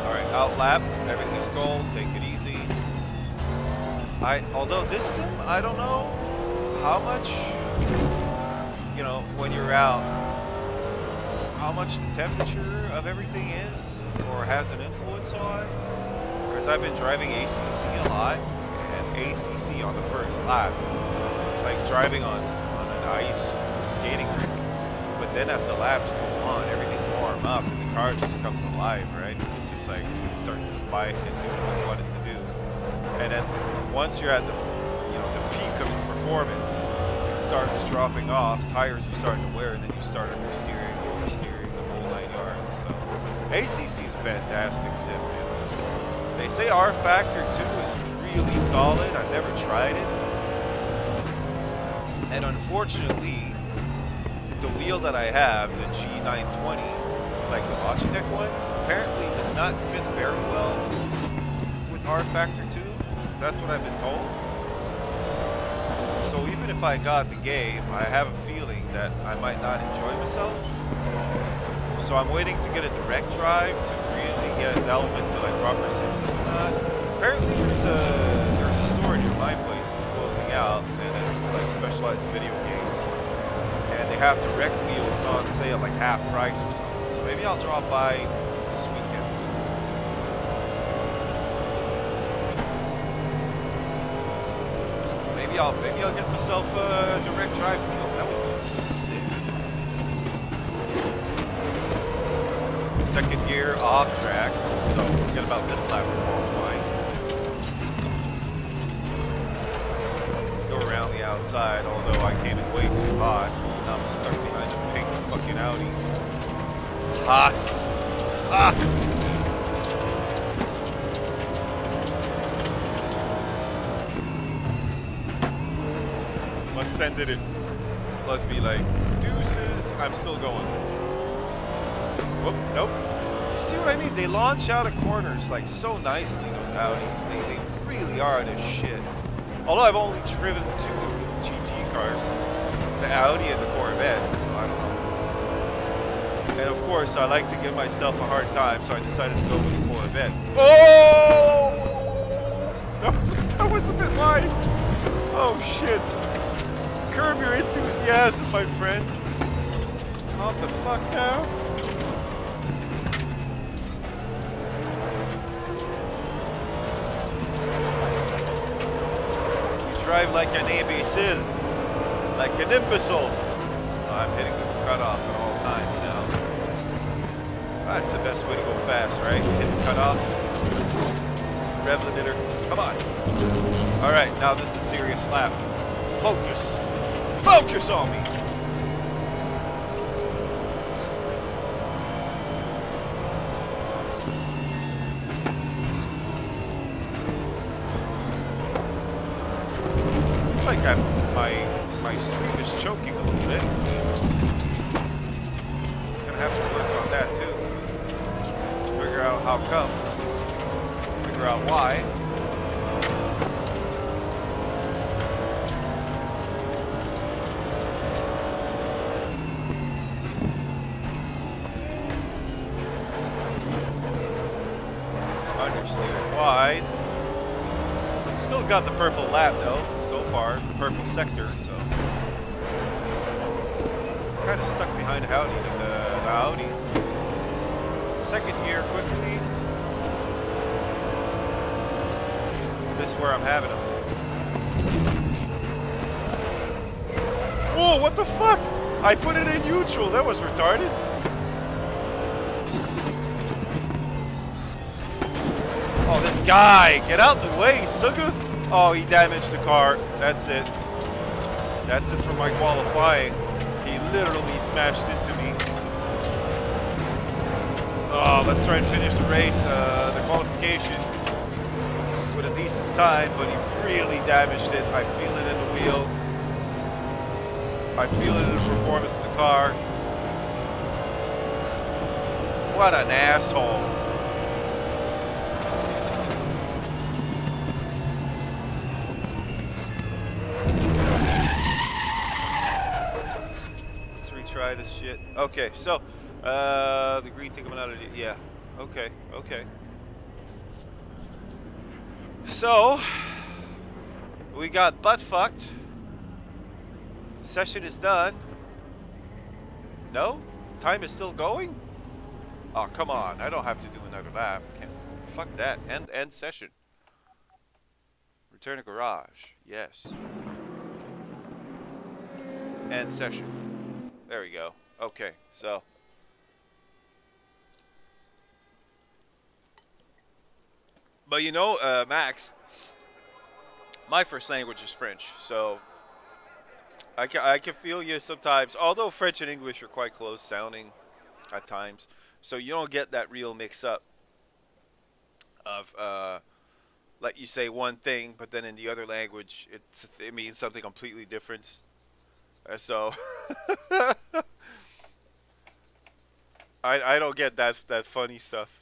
Alright, out lap, everything's gold, take it easy. Although this sim, I don't know how much, you know, when you're out, how much the temperature of everything is, or has an influence on. Because I've been driving ACC a lot, and ACC on the first lap, it's like driving on an ice skating rink. But then as the laps go on, everything warm up, and the car just comes alive, right? It just like it starts to bite and do what you want it to do. And then once you're at the, you know, the peak of its performance, it starts dropping off. Tires are starting to wear, and then you start understeering, oversteering, the whole 9 yards. So ACC is a fantastic sim, man. They say R Factor 2 is really solid. I've never tried it. And unfortunately, the wheel that I have, the G920, like the Logitech one, apparently does not fit very well with R Factor 2. That's what I've been told. So even if I got the game, I have a feeling that I might not enjoy myself. So I'm waiting to get a direct drive to really get a delve into like proper sims and whatnot. Apparently there's a store near my place that's closing out, and it's like specialized in video games. And they have direct wheels on sale like half price or something. So maybe I'll drop by this weekend or something. Maybe I'll get myself a direct drive wheel. That would be sick. Second gear off track, so forget about this lap of qualifying. Let's go around the outside, although I came in way too hot. Now I'm stuck behind a pink fucking Audi. Haas! Haas! Let's send it in. Let's be like, deuces, I'm still going. Whoop, nope. You see what I mean? They launch out of corners like so nicely, those Audis. They really are the shit. Although I've only driven 2 of the GT cars, the Audi and the Corvette, so I don't know. And of course, I like to give myself a hard time, so I decided to go with the Corvette. Oh! That was a bit wide. Oh shit. Curb your enthusiasm, my friend. Calm the fuck down. Drive like an imbecile, like an imbecile. Oh, I'm hitting the cutoff at all times now. That's the best way to go fast, right? Hit the cutoff. Rev limiter. Come on. All right, now this is a serious lap. Focus. Focus on me. Like my stream is choking a little bit. Gonna have to work on that too. Figure out how come. Figure out why. Understeer wide. Still got the purple lap though. So far, the purple sector, so kind of stuck behind the Audi. Second gear quickly. This is where I'm having them. Whoa, what the fuck? I put it in neutral. That was retarded. Oh, this guy. Get out the way, sugar. Oh, he damaged the car. That's it. That's it for my qualifying. He literally smashed into me. Oh, let's try and finish the race, the qualification, with a decent time, but he really damaged it. I feel it in the wheel. I feel it in the performance of the car. What an asshole. Let's retry this shit. Okay, so the green thing coming out of it. Yeah. Okay. Okay. So we got butt fucked. Session is done. No? Time is still going? Oh, come on. I don't have to do another lap. Can't. Fuck that. End session. Return to garage. Yes. End session. There we go. Okay, so. But you know, Max, my first language is French, so I can feel you sometimes. Although French and English are quite close sounding at times, so you don't get that real mix-up of let you say one thing, but then in the other language it means something completely different. So I don't get that funny stuff.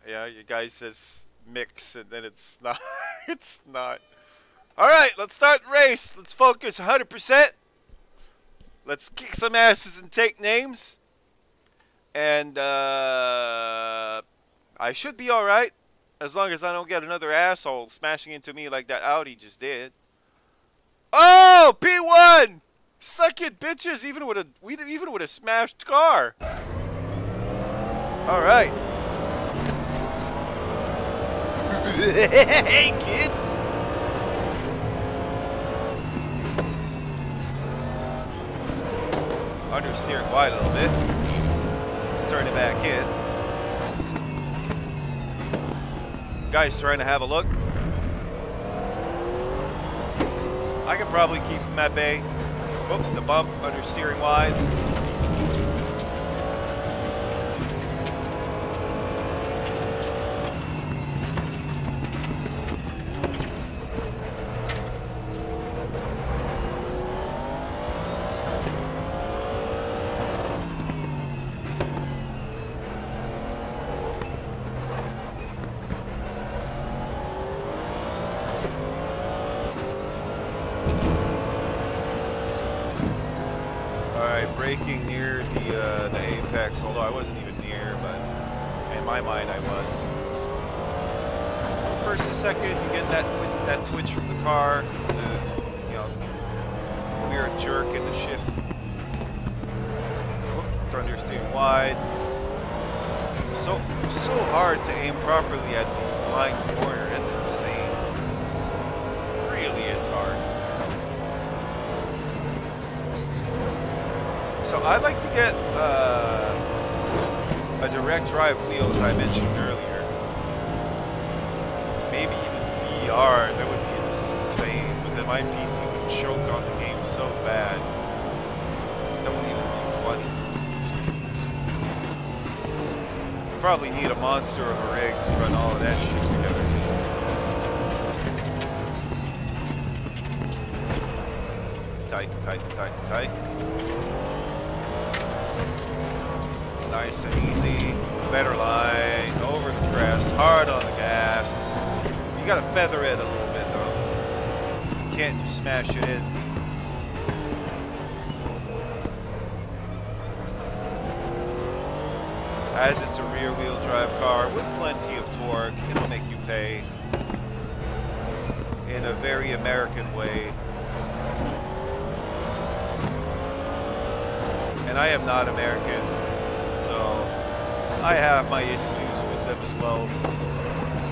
Yeah, you guys says mix and then it's not. It's not. All right, let's start the race. Let's focus 100%. Let's kick some asses and take names. And I should be all right as long as I don't get another asshole smashing into me like that Audi just did. Oh, P1! Suck it, bitches! Even with a smashed car. All right. Hey, kids! Understeering wide a little bit. Let's turn it back in. Guys trying to have a look. I could probably keep him at bay. Whoop, the bump, understeering wide. Braking near the apex, although I wasn't even near, but in my mind I was. First and second, you get that twitch from the car, from the weird jerk in the shift. Understeering wide. So hard to aim properly at the blind corner. It's insane. It really is hard. So I'd like to get a direct drive wheel, as I mentioned earlier. Maybe even VR, that would be insane. But then my PC would choke on the game so bad. That wouldn't even be funny. Probably need a monster of a rig to run all of that shit together. Tight, tight, tight, tight. Nice and easy. Better line. Over the crest. Hard on the gas. You gotta feather it a little bit though. You can't just smash it in. As it's a rear wheel drive car with plenty of torque, it'll make you pay in a very American way. And I am not American. So I have my issues with them as well.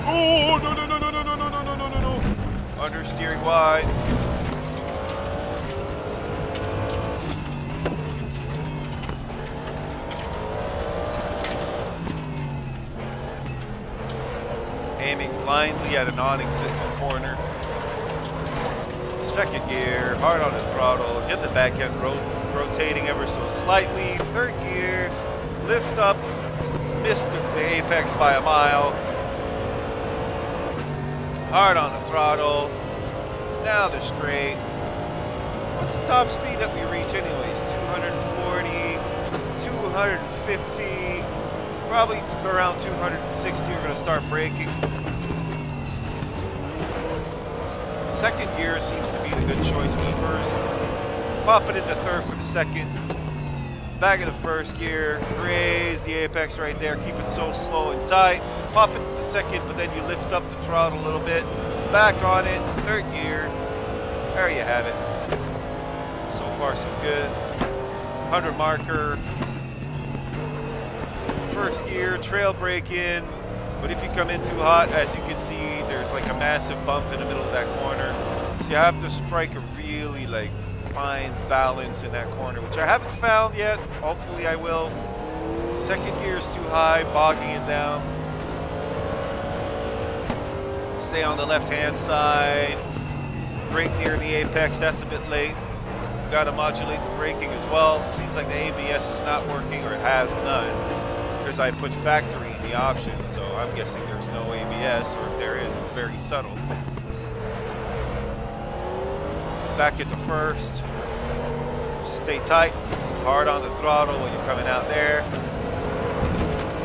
Oh, no, no, no, no, no, no, no, no, no, no, no. Understeering wide. Aiming blindly at a non-existent corner. Second gear, hard on the throttle, get the back end rotating ever so slightly. Third gear, lift up, missed the apex by a mile. Hard on the throttle, now the straight. What's the top speed that we reach anyways? 240, 250, probably around 260 we're going to start braking. Second gear seems to be the good choice for the first. Pop it into third for the second. Back in the first gear, raise the apex right there, keep it so slow and tight. Pop it to the second, but then you lift up the throttle a little bit. Back on it, third gear. There you have it. So far so good. 100 marker. First gear, trail brake in. But if you come in too hot, as you can see, there's like a massive bump in the middle of that corner. So you have to strike a really like fine balance in that corner, which I haven't found yet. Hopefully I will. Second gear is too high, bogging it down. Stay on the left-hand side. Brake near the apex, that's a bit late. Got to modulate the braking as well. It seems like the ABS is not working, or it has none, because I put factory in the option, so I'm guessing there's no ABS, or if there is, it's very subtle. Back into first. Stay tight, hard on the throttle when you're coming out there.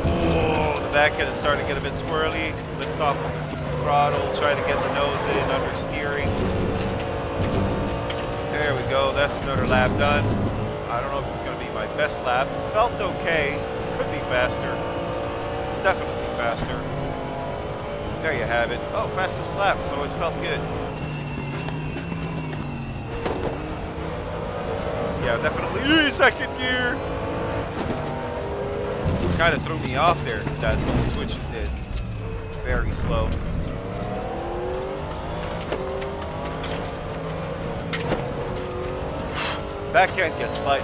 Oh, the back end is starting to get a bit squirrely. Lift off the throttle, try to get the nose in under steering. There we go, that's another lap done. I don't know if it's going to be my best lap. Felt okay, could be faster. Definitely faster. There you have it. Oh, fastest lap, so it felt good. Yeah, definitely second gear. Kind of threw me off there, that little twitch it did. Very slow. Back end gets light.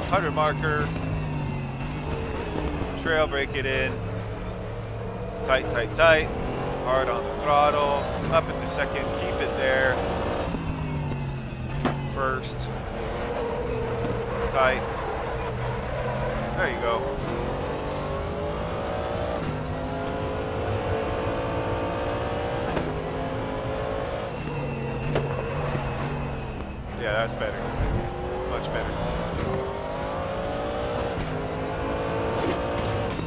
100 marker. Trail brake it in. Tight, tight, tight. Hard on the throttle. Up at the second. Keep it there. First. Tight. There you go. Yeah, that's better. Much better.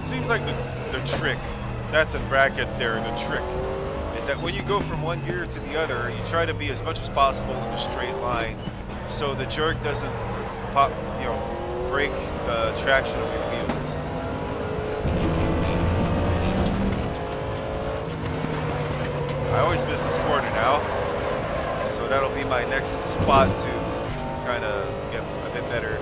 Seems like the trick, that's in brackets there, the trick, is that when you go from one gear to the other, you try to be as much as possible in a straight line so the jerk doesn't pop, you know, break the traction of your wheels. I always miss this corner now. So that'll be my next spot to kind of get a bit better.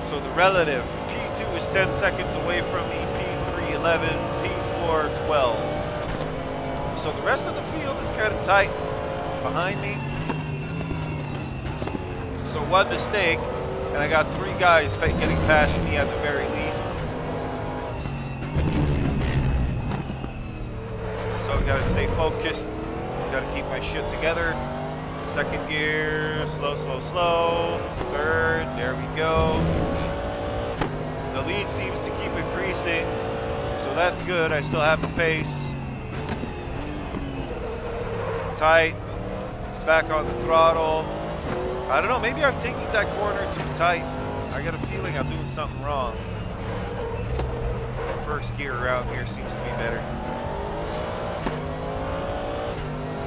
So the relative, P2 is 10 seconds away from me, P3 11, P4 12. So the rest of the field is kind of tight behind me. So one mistake, and I got 3 guys getting past me at the very least. So I gotta stay focused, gotta keep my shit together. Second gear, slow, slow, slow. Third, there we go. The lead seems to keep increasing, so that's good. I still have the pace. Tight. Back on the throttle. I don't know, maybe I'm taking that corner too tight. I got a feeling I'm doing something wrong. First gear around here seems to be better.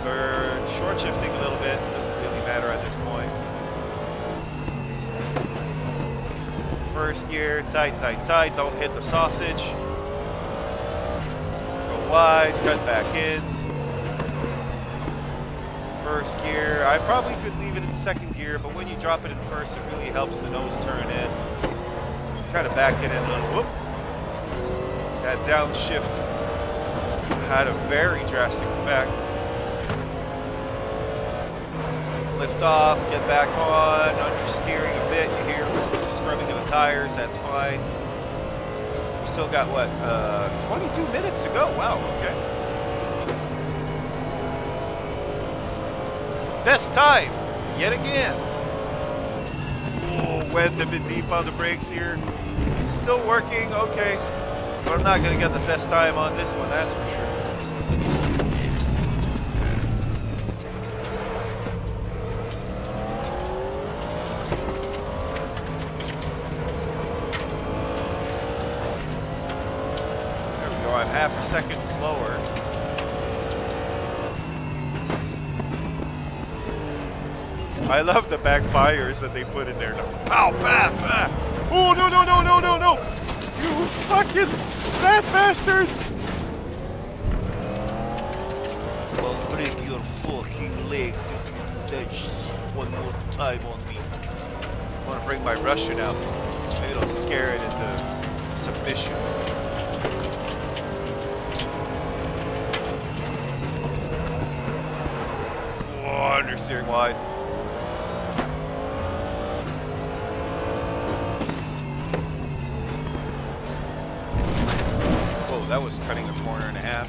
Third, short shifting a little bit, doesn't really matter at this point. First gear, tight, tight, tight, don't hit the sausage. Go wide, cut back in. First gear, I probably could leave it in second gear, but when you drop it in first, it really helps the nose turn in. Kind of back it in a little, whoop. That downshift had a very drastic effect. Lift off, get back on, understeering a bit, you hear scrubbing of the tires, that's fine. We still got, what, 22 minutes to go, wow, okay. Best time, yet again. Oh, went a bit deep on the brakes here. Still working, okay. But I'm not gonna get the best time on this one, that's for sure. seconds slower. I love the backfires that they put in there. Pow, bah, bah. Oh, no, no, no, no, no, no. You fucking rat bastard. I'll break your fucking legs if you do that shit one more time on me. I want to bring my Russian out. Maybe it'll scare it into submission. Oh, understeering wide. Whoa, that was cutting a corner and a half.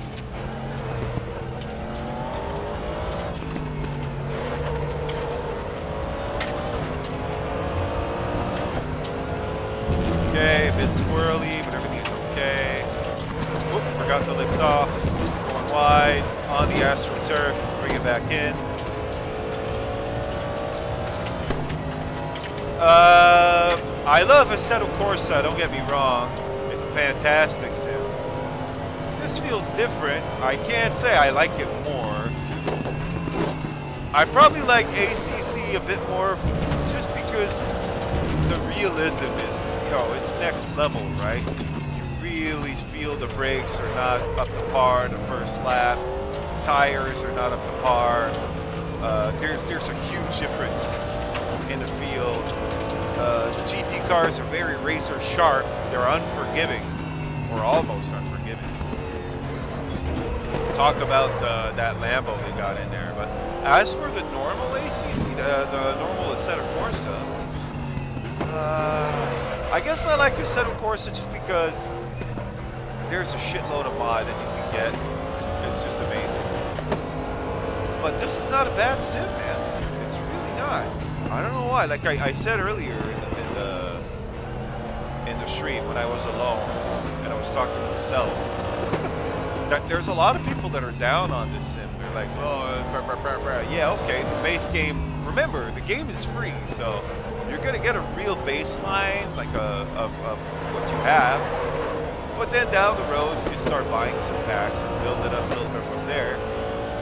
Okay, a bit squirrely, but everything's okay. Whoop, forgot to lift off. Going wide on the AstroTurf. Bring it back in. I love Assetto Corsa, don't get me wrong. It's a fantastic sim. This feels different. I can't say I like it more. I probably like ACC a bit more just because the realism is, you know, it's next level, right? You really feel the brakes are not up to par the first lap. Tires are not up to par. There's a huge difference in the field. The GT cars are very razor sharp. They're unforgiving, or almost unforgiving. Talk about that Lambo they got in there. But as for the normal ACC, the normal Assetto Corsa, I guess I like Assetto Corsa just because there's a shitload of mod that you can get. It's just amazing. But this is not a bad sim, man. It's really not. I don't know why. Like I said earlier in the stream when I was alone and I was talking to myself, that there's a lot of people that are down on this sim. They're like, oh, yeah, okay, the base game. Remember, the game is free, so you're gonna get a real baseline, like of what you have. But then down the road, you can start buying some packs and build it up from there.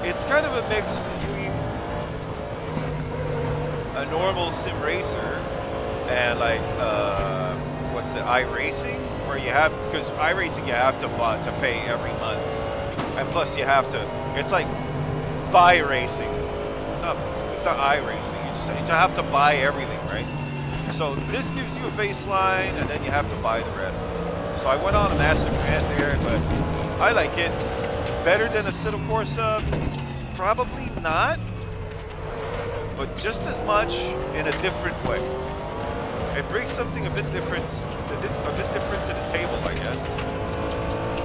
It's kind of a mix between a normal sim racer and like what's the iRacing, where you have, because iRacing you have to pay every month, and plus you have to, it's like buy racing. It's not iRacing. You just have to buy everything, right? So this gives you a baseline, and then you have to buy the rest. So I went on a massive rant there, but I like it. Better than Assetto Corsa? Probably not, but just as much in a different way. It brings something a bit different to the table, I guess.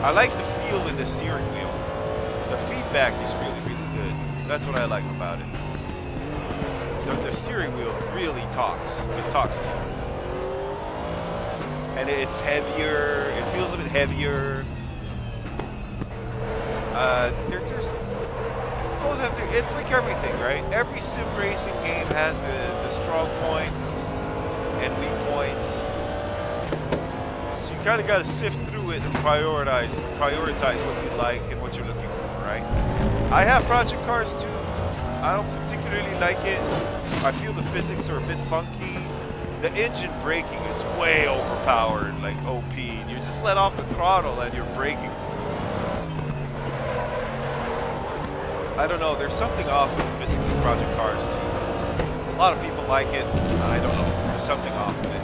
I like the feel in the steering wheel. The feedback is really, really good. That's what I like about it. The steering wheel really talks. It talks to you. And it's heavier. It feels a bit heavier. There's both have to, it's like everything, right? Every sim racing game has the strong point and weak points. So you kind of got to sift through it and prioritize what you like and what you're looking for, right? I have project cars too. I don't particularly like it. I feel the physics are a bit funky. The engine braking is way overpowered, like OP. You just let off the throttle and you're braking. I don't know, there's something off with the physics of project cars too. A lot of people like it. I don't know, there's something off with it.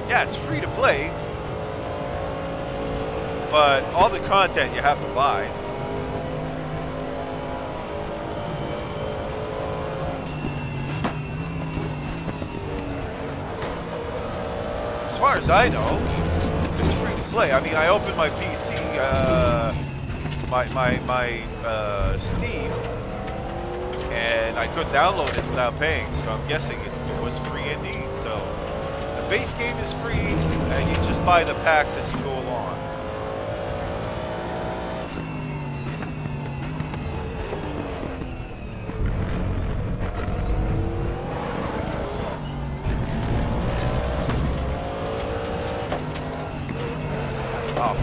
Yeah, it's free to play, but all the content you have to buy. As far as I know, it's free to play. I mean, I opened my PC, my Steam, and I couldn't download it without paying. So I'm guessing it was free indeed. So the base game is free, and you just buy the packs as you go along.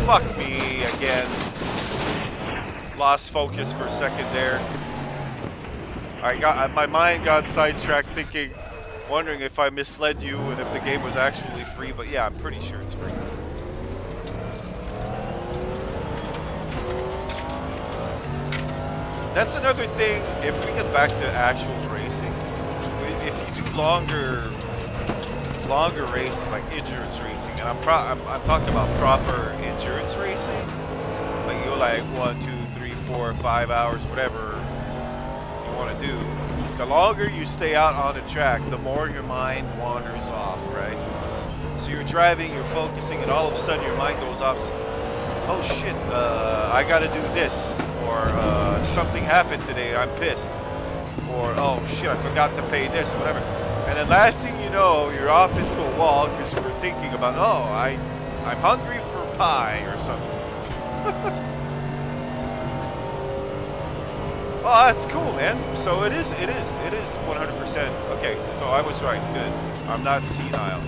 Fuck me again. Lost focus for a second there. My mind got sidetracked thinking, wondering if I misled you and if the game was actually free, but yeah, I'm pretty sure it's free. That's another thing, if we get back to actual racing, if you do longer races like endurance racing, and I'm talking about proper endurance racing, like you go like 1, 2, 3, 4, 5 hours, whatever you want to do. The longer you stay out on the track, the more your mind wanders off, right? So you're driving, you're focusing, and all of a sudden your mind goes off. Oh shit, I gotta do this, or something happened today, I'm pissed, or oh shit, I forgot to pay this, or whatever. And then last thing you know, you're off into a wall because you were thinking about, oh, I'm hungry for pie or something. Oh, that's cool, man. So it is 100%. Okay, so I was right, good. I'm not senile.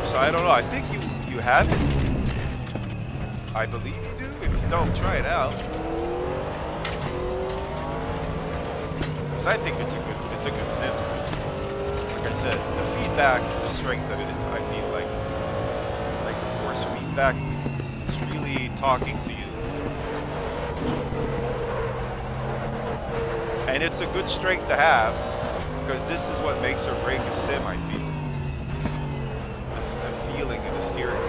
So I don't know, I think you have it. I believe you do. If you don't, try it out. Because I think it's a good sim. Like I said, the feedback is the strength of it. I feel like the force feedback is really talking to you. And it's a good strength to have, because this is what makes or break a sim, I feel. The feeling in the steering wheel.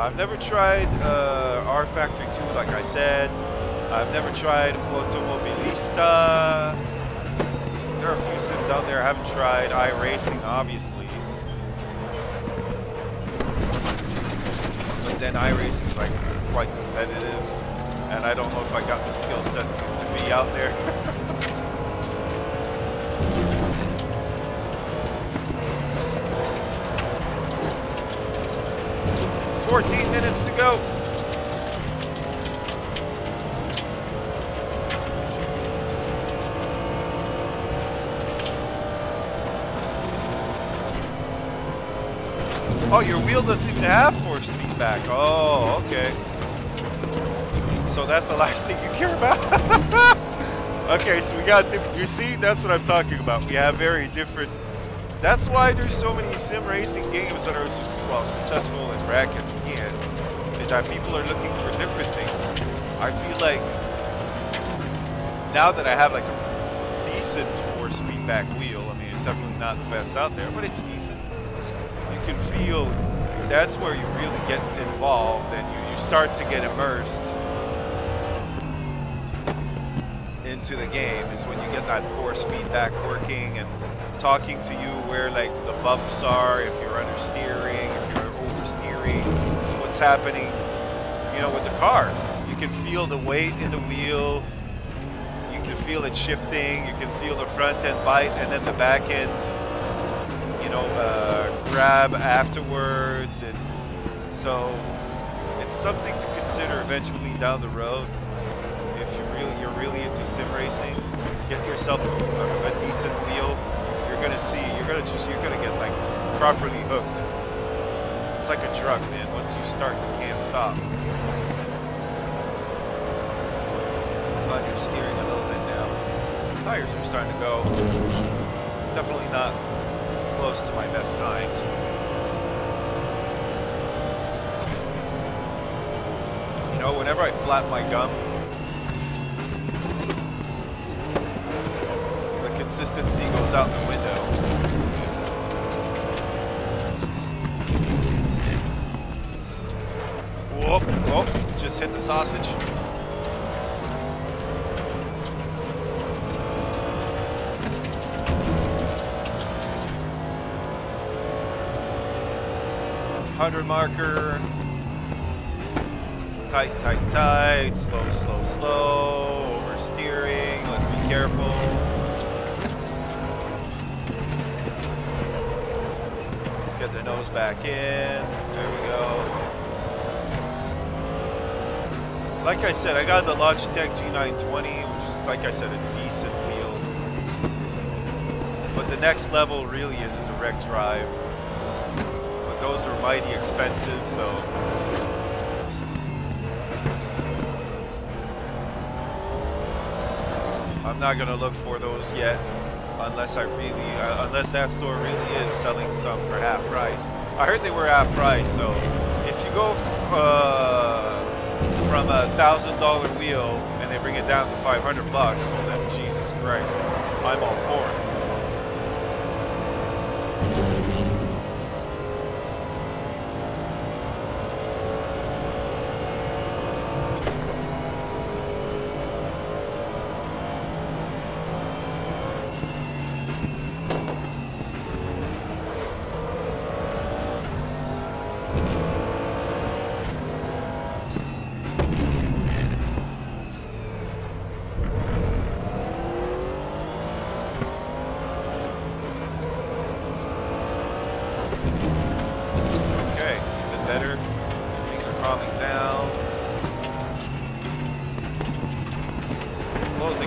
I've never tried R Factory 2, like I said. I've never tried Automobilista. There are a few sims out there I haven't tried. iRacing, obviously. But then iRacing is like quite competitive, and I don't know if I got the skill set to be out there. 14 minutes to go. Oh, your wheel doesn't even have force feedback. Oh, okay. So that's the last thing you care about? Okay, so we got different. You see, that's what I'm talking about. We have very different. That's why there's so many sim racing games that are successful in brackets again, is that people are looking for different things. I feel like now that I have like a decent force feedback wheel, I mean, it's definitely not the best out there, but it's decent. You can feel, that's where you really get involved and you start to get immersed into the game, is when you get that force feedback working and talking to you where like the bumps are, if you're understeering, if you're oversteering, what's happening, you know, with the car. You can feel the weight in the wheel, you can feel it shifting, you can feel the front end bite and then the back end, you know, grab afterwards. And so it's something to consider eventually down the road. If you're really into sim racing, get yourself a decent wheel. You're gonna get like properly hooked. It's like a drug, man. Once you start, you can't stop. But you're steering a little bit now. Tires are starting to go. Definitely not close to my best times. You know, whenever I flap my gum, the consistency goes out the window. Whoop, whoop, just hit the sausage. .100 marker. Tight, tight, tight. Slow, slow, slow. Oversteering. Let's be careful. Let's get Get the nose back in. There we go. Like I said, I got the Logitech G920, which is, like I said, a decent wheel. But the next level really is a direct drive. But those are mighty expensive, so... I'm not gonna look for those yet, unless unless that store really is selling some for half price. I heard they were half price, so if you go from a $1,000 wheel and they bring it down to 500 bucks, well then Jesus Christ, I'm all for it.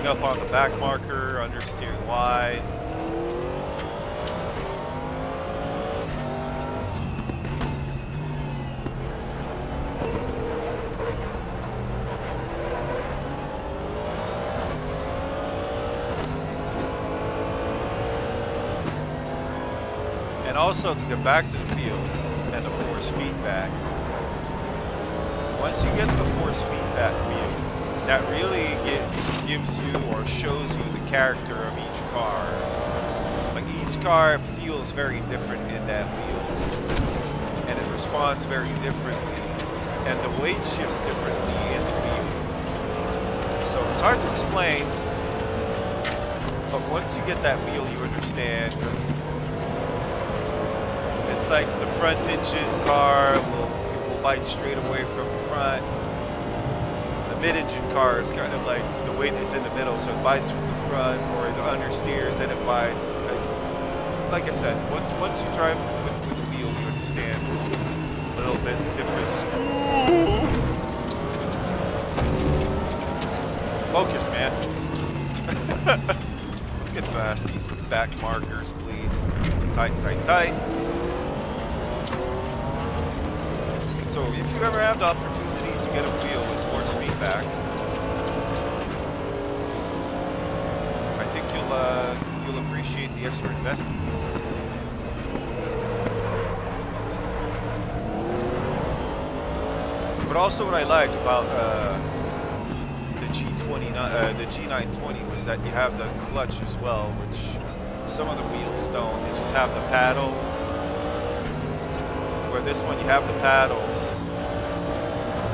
Up on the back marker, understeering wide. And also to get back to the wheels and the force feedback. Once you get the force feedback wheel, that really gives you or shows you the character of each car. Like each car feels very different in that wheel, and it responds very differently, and the weight shifts differently in the wheel. So it's hard to explain, but once you get that wheel, you understand, because it's like the front engine car will bite straight away from the front. Mid-engine car is kind of like the weight is in the middle, so it bites from the front, or it understeers, then it bites. Like I said, once you drive with the wheel, you understand a little bit the difference. Focus, man. Let's get past these back markers, please. Tight, tight, tight. So if you ever have the opportunity to get a wheel with force feedback, I think you'll appreciate the extra investment. But also what I like about the G920 was that you have the clutch as well, which some of the wheels don't. They just have the paddles. Where this one you have the paddles.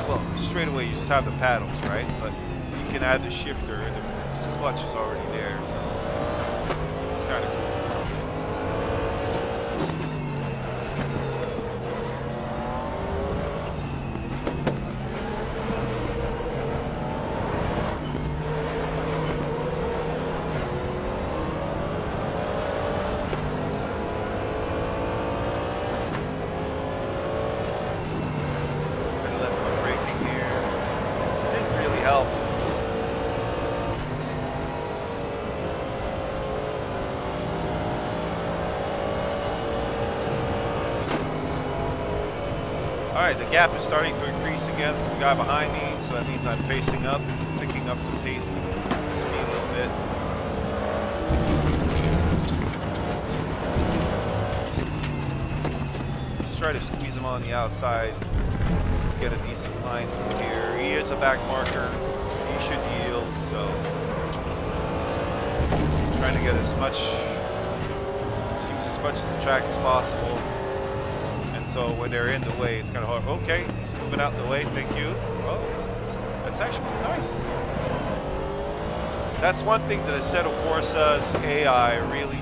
Well, straight away you just have the paddles, right? But you can add the shifter, and the clutch is already there, so it's kind of cool. Alright, the gap is starting to increase again from the guy behind me, so that means I'm pacing up, picking up the pace and the speed a little bit. Just try to squeeze him on the outside to get a decent line through here. He is a back marker, he should yield, so I'm trying to get as much, to use as much of the track as possible. So when they're in the way, it's kind of hard. Okay, he's moving out the way. Thank you. Oh, that's actually nice. That's one thing that Assetto Corsa's AI really.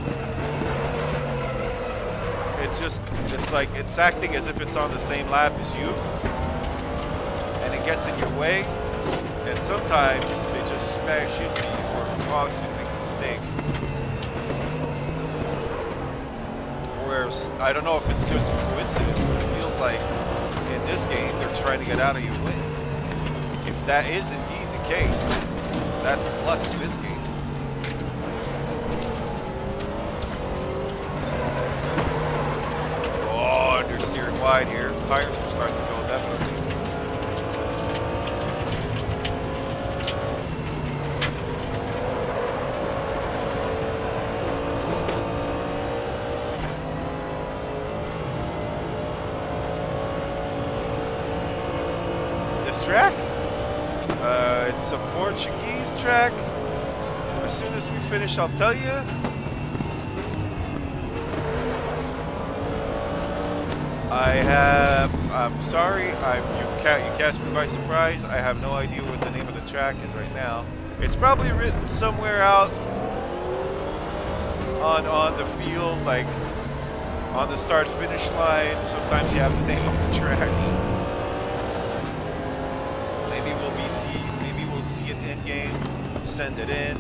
It's like it's acting as if it's on the same lap as you, and it gets in your way. And sometimes they just smash into you or cause you to make a mistake. Where there's, I don't know if it's just a coincidence, but it feels like in this game they're trying to get out of your way. If that is indeed the case, then that's a plus to this game. Oh, understeering wide here. Tires are starting to go definitely. Track. It's a Portuguese track. As soon as we finish, I'll tell you. I'm sorry. You catch me by surprise. I have no idea what the name of the track is right now. It's probably written somewhere out on the field, like on the start-finish line. Sometimes you have the name of the track. Maybe we'll see it in game, send it in.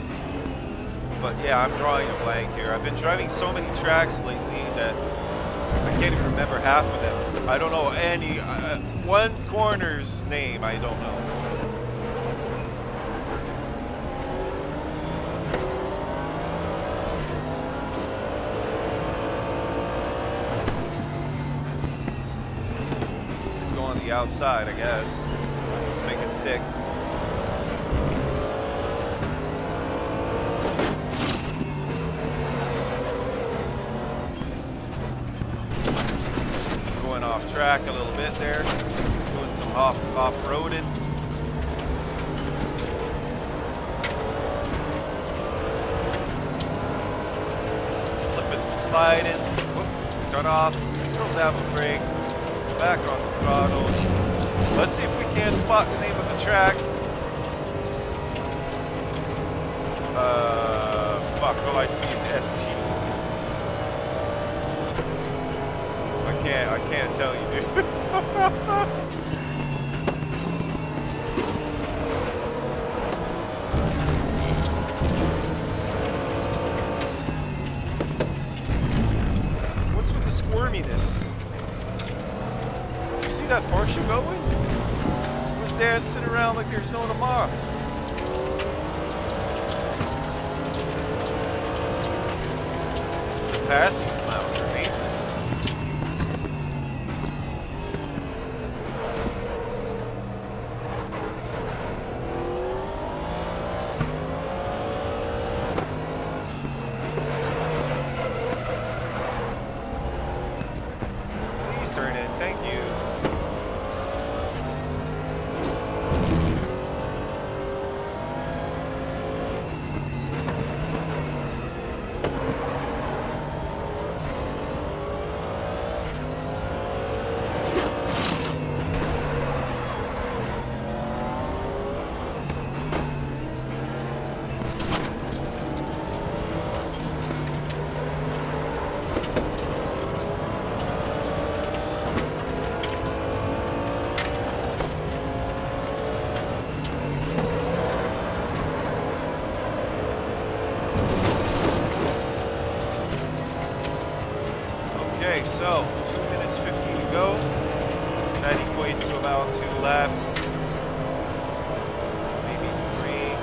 But yeah, I'm drawing a blank here. I've been driving so many tracks lately that I can't even remember half of them. I don't know any one corner's name. I don't know. Let's go on the outside, I guess. Let's make it stick. Going off track a little bit there. Doing some off-roading. Slipping and sliding. Whoop, cut off. Little dab of brake. Back on the throttle. Let's see if we can spot the name of the track. Fuck, all I see is ST. I can't tell you, dude. What's with the squirminess? Did you see that Porsche going? Who's dancing around like there's no tomorrow? It's the passing clouds are dangerous. So, 2 minutes 15 to go. That equates to about 2 laps. Maybe 3.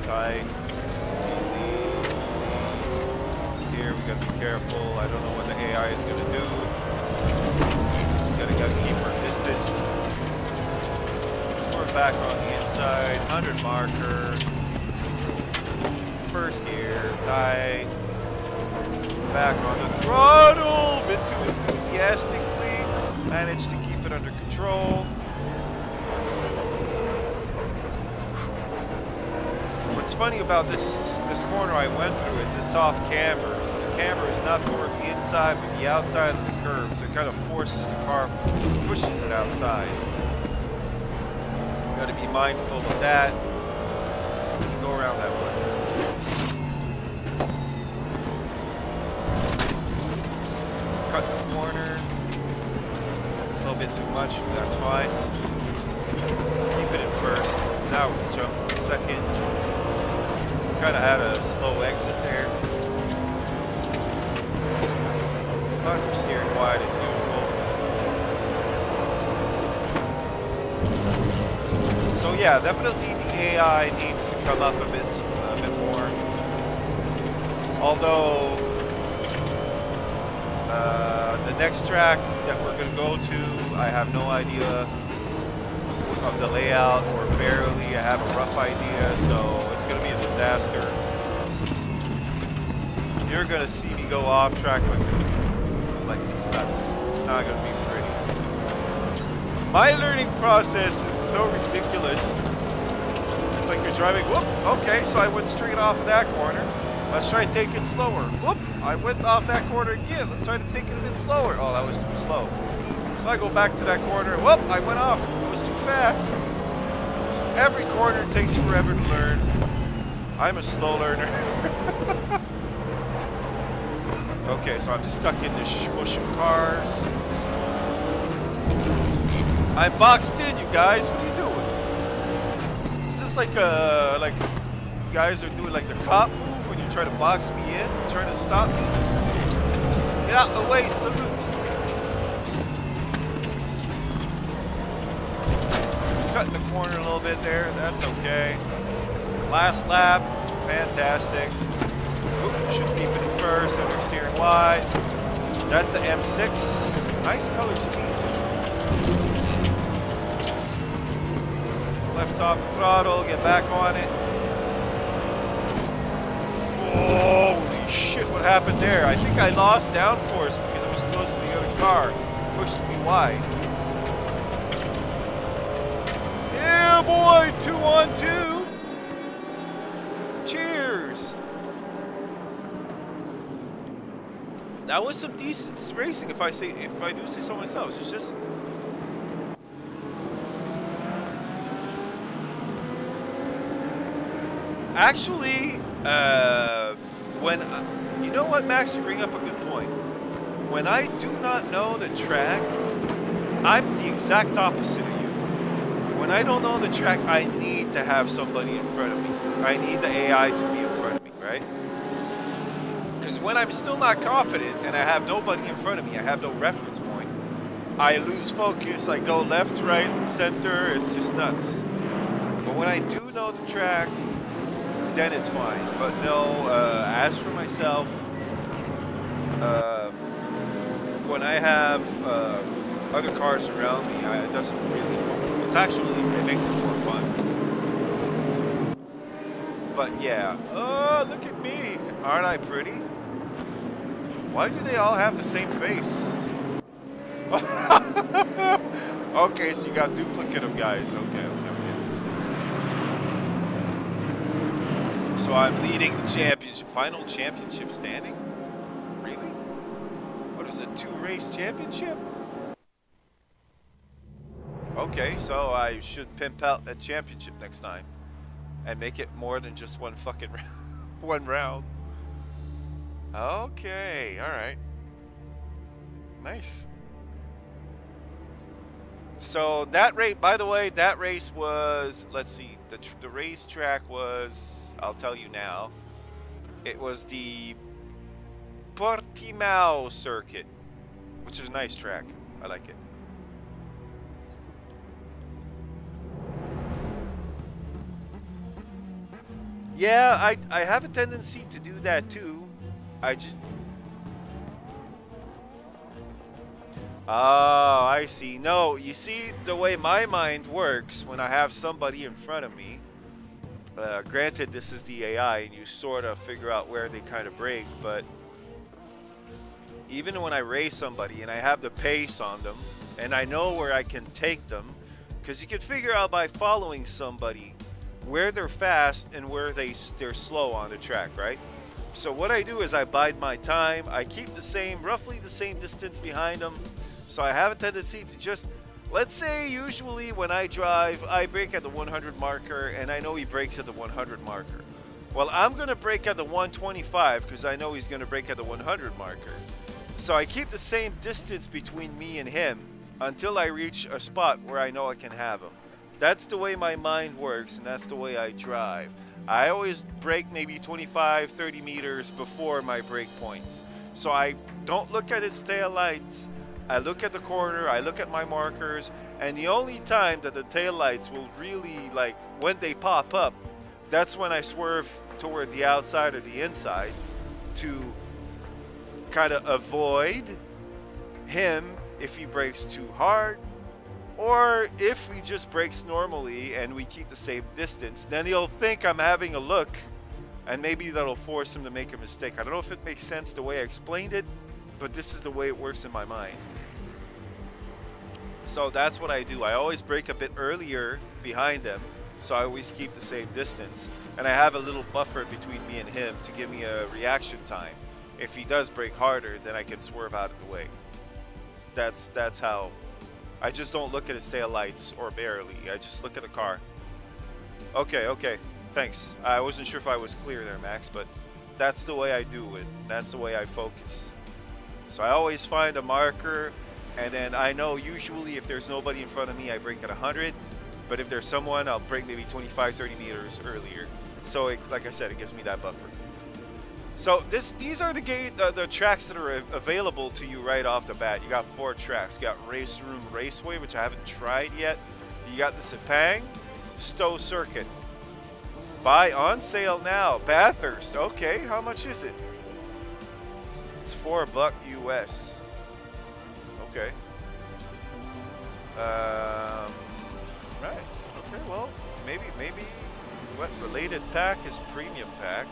Tight. Easy. Here we gotta be careful. I don't know what the AI is gonna do. Gotta keep our distance. So we're back on the inside, 100 marker. First gear, tight. Back on the throttle, a bit too enthusiastically. Managed to keep it under control. What's funny about this corner I went through is it's off camber. So the camber is not toward the inside, but the outside of the curve. So it kind of forces the car, pushes it outside. Got to be mindful of that. Go around that way. Cut the corner. bit too much, but that's fine. Keep it in first. Now we'll jump to second. Kind of had a slow exit there. Understeering wide as usual. So yeah, definitely the AI needs to come up a bit more. Although the next track that we're going to go to, I have no idea of the layout, or barely. I have a rough idea, so it's going to be a disaster. You're going to see me go off track like it's nuts. It's not going to be pretty. My learning process is so ridiculous. It's like you're driving, whoop, okay, so I went straight off of that corner. Let's try to take it slower. Whoop, I went off that corner again. Let's try to take it a bit slower. Oh, that was too slow. So I go back to that corner. Whoop, I went off. It was too fast. So every corner takes forever to learn. I'm a slow learner. Okay, so I'm stuck in this smush of cars. I'm boxed in, you guys. What are you doing? Is this like you guys are doing like the cop move when you try to box me in, trying to stop me? Get out the way, salute. Cutting the corner a little bit there. That's okay. Last lap, fantastic. Oop, should keep it in first. Center steering wide. That's the M6. Nice color scheme too. Left off the throttle, get back on it. Holy shit, what happened there? I think I lost downforce because I was close to the other car. Pushed me wide. Yeah, boy, 2 on 2. Cheers. That was some decent racing, if I do say so myself. It's just actually, when you know what, Max, you bring up a good point. When I do not know the track, I'm the exact opposite of you. When I don't know the track, I need to have somebody in front of me. I need the AI to be in front of me, right? Because when I'm still not confident and I have nobody in front of me, I have no reference point, I lose focus, I go left, right, and center, it's just nuts. But when I do know the track, then it's fine. But no, as for myself, when I have other cars around me, it doesn't really, it makes it more fun. But yeah, oh, look at me. Aren't I pretty? Why do they all have the same face? Okay, so you got duplicative guys. Okay. So I'm leading the championship, final championship standing? Really? What is it, 2-race championship? Okay, so I should pimp out that championship next time and make it more than just one fucking one round. Okay, all right. Nice. So that race, by the way, that race was, let's see, the racetrack was, I'll tell you now, it was the Portimao circuit, which is a nice track. I like it. Yeah, I have a tendency to do that too. I just... Oh, I see. No, you see, the way my mind works when I have somebody in front of me, granted this is the AI and you sort of figure out where they kind of break, but even when I race somebody and I have the pace on them and I know where I can take them, because you can figure out by following somebody where they're fast and where they're slow on the track, right? So what I do is I bide my time, I keep roughly the same distance behind them. So I have a tendency to just, let's say usually when I drive, I brake at the 100 marker and I know he brakes at the 100 marker. Well, I'm going to brake at the 125 because I know he's going to brake at the 100 marker. So I keep the same distance between me and him. until I reach a spot where I know I can have them. That's the way my mind works, and that's the way I drive. I always brake maybe 25, 30 meters before my brake points. So I don't look at its tail lights. I look at the corner, I look at my markers, and the only time that the tail lights will really, like, when they pop up, that's when I swerve toward the outside or the inside to kind of avoid him if he brakes too hard, or if he just brakes normally and we keep the same distance. Then he'll think I'm having a look, and maybe that'll force him to make a mistake. I don't know if it makes sense the way I explained it, but this is the way it works in my mind. So that's what I do. I always brake a bit earlier behind him, so I always keep the same distance, and I have a little buffer between me and him to give me a reaction time. If he does brake harder, then I can swerve out of the way. That's how. I just don't look at his tail lights, or barely. I just look at the car. Okay, thanks. I wasn't sure if I was clear there, Max, but that's the way I do it. That's the way I focus. So I always find a marker, and then I know usually if there's nobody in front of me, I brake at 100. But if there's someone, I'll brake maybe 25, 30 meters earlier. So like I said, it gives me that buffer. So these are the tracks that are available to you right off the bat. You got 4 tracks. You got Race Room Raceway, which I haven't tried yet. You got the Sepang, Stowe Circuit. Buy on sale now. Bathurst. Okay, how much is it? It's $4 US. Okay. Right. Okay. Well, maybe. What related pack is premium pack?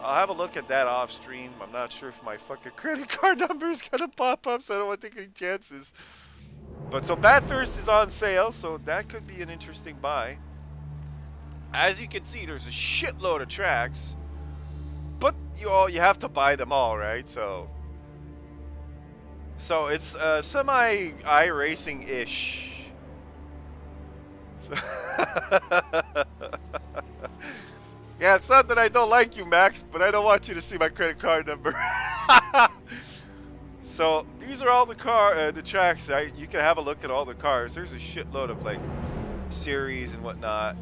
I'll have a look at that off stream. I'm not sure if my fucking credit card number is gonna pop up, so I don't want to take any chances. But so Bathurst is on sale, so that could be an interesting buy. As you can see, there's a shitload of tracks, but you have to buy them all, right? So it's semi iRacing-ish. So yeah, it's not that I don't like you, Max, but I don't want you to see my credit card number. So these are all the tracks. You can have a look at all the cars. There's a shitload of like series and whatnot.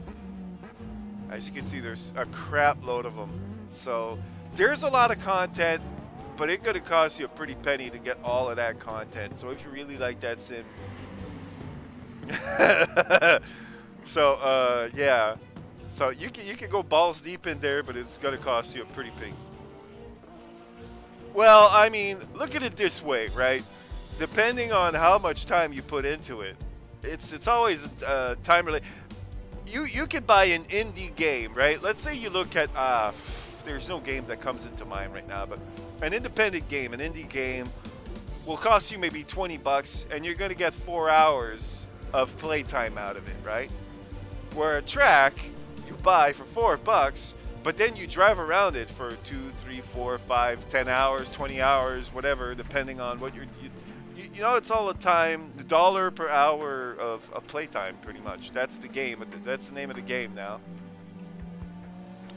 As you can see, there's a crap load of them. So there's a lot of content, but it's gonna cost you a pretty penny to get all of that content. So if you really like that sim, so yeah. So you can go balls deep in there, but it's gonna cost you a pretty penny. Well, I mean, look at it this way, right? Depending on how much time you put into it, it's always time related. You could buy an indie game, right? Let's say you look at there's no game that comes into mind right now, but an independent game, an indie game will cost you maybe 20 bucks, and you're gonna get 4 hours of playtime out of it, right? Where a track you buy for 4 bucks, but then you drive around it for 2, 3, 4, 5, 10 hours, 20 hours, whatever, depending on what you know, it's all the time, the $1 per hour of playtime, pretty much. That's the game. That's the name of the game now.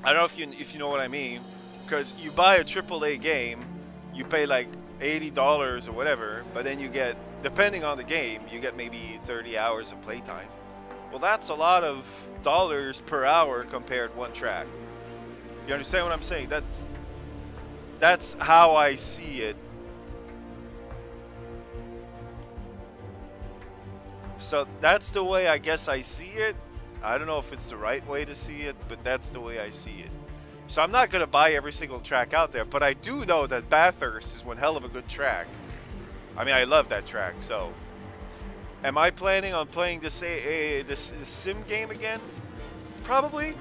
I don't know if you know what I mean, because you buy a AAA game, you pay like $80 or whatever, but then you get, depending on the game, you get maybe 30 hours of playtime. Well, that's a lot of dollars per hour compared to one track. You understand what I'm saying? That's how I see it. So that's the way I guess I see it. I don't know if it's the right way to see it, but that's the way I see it. So I'm not going to buy every single track out there, but I do know that Bathurst is one hell of a good track. I mean, I love that track, so. Am I planning on playing this sim game again? Probably.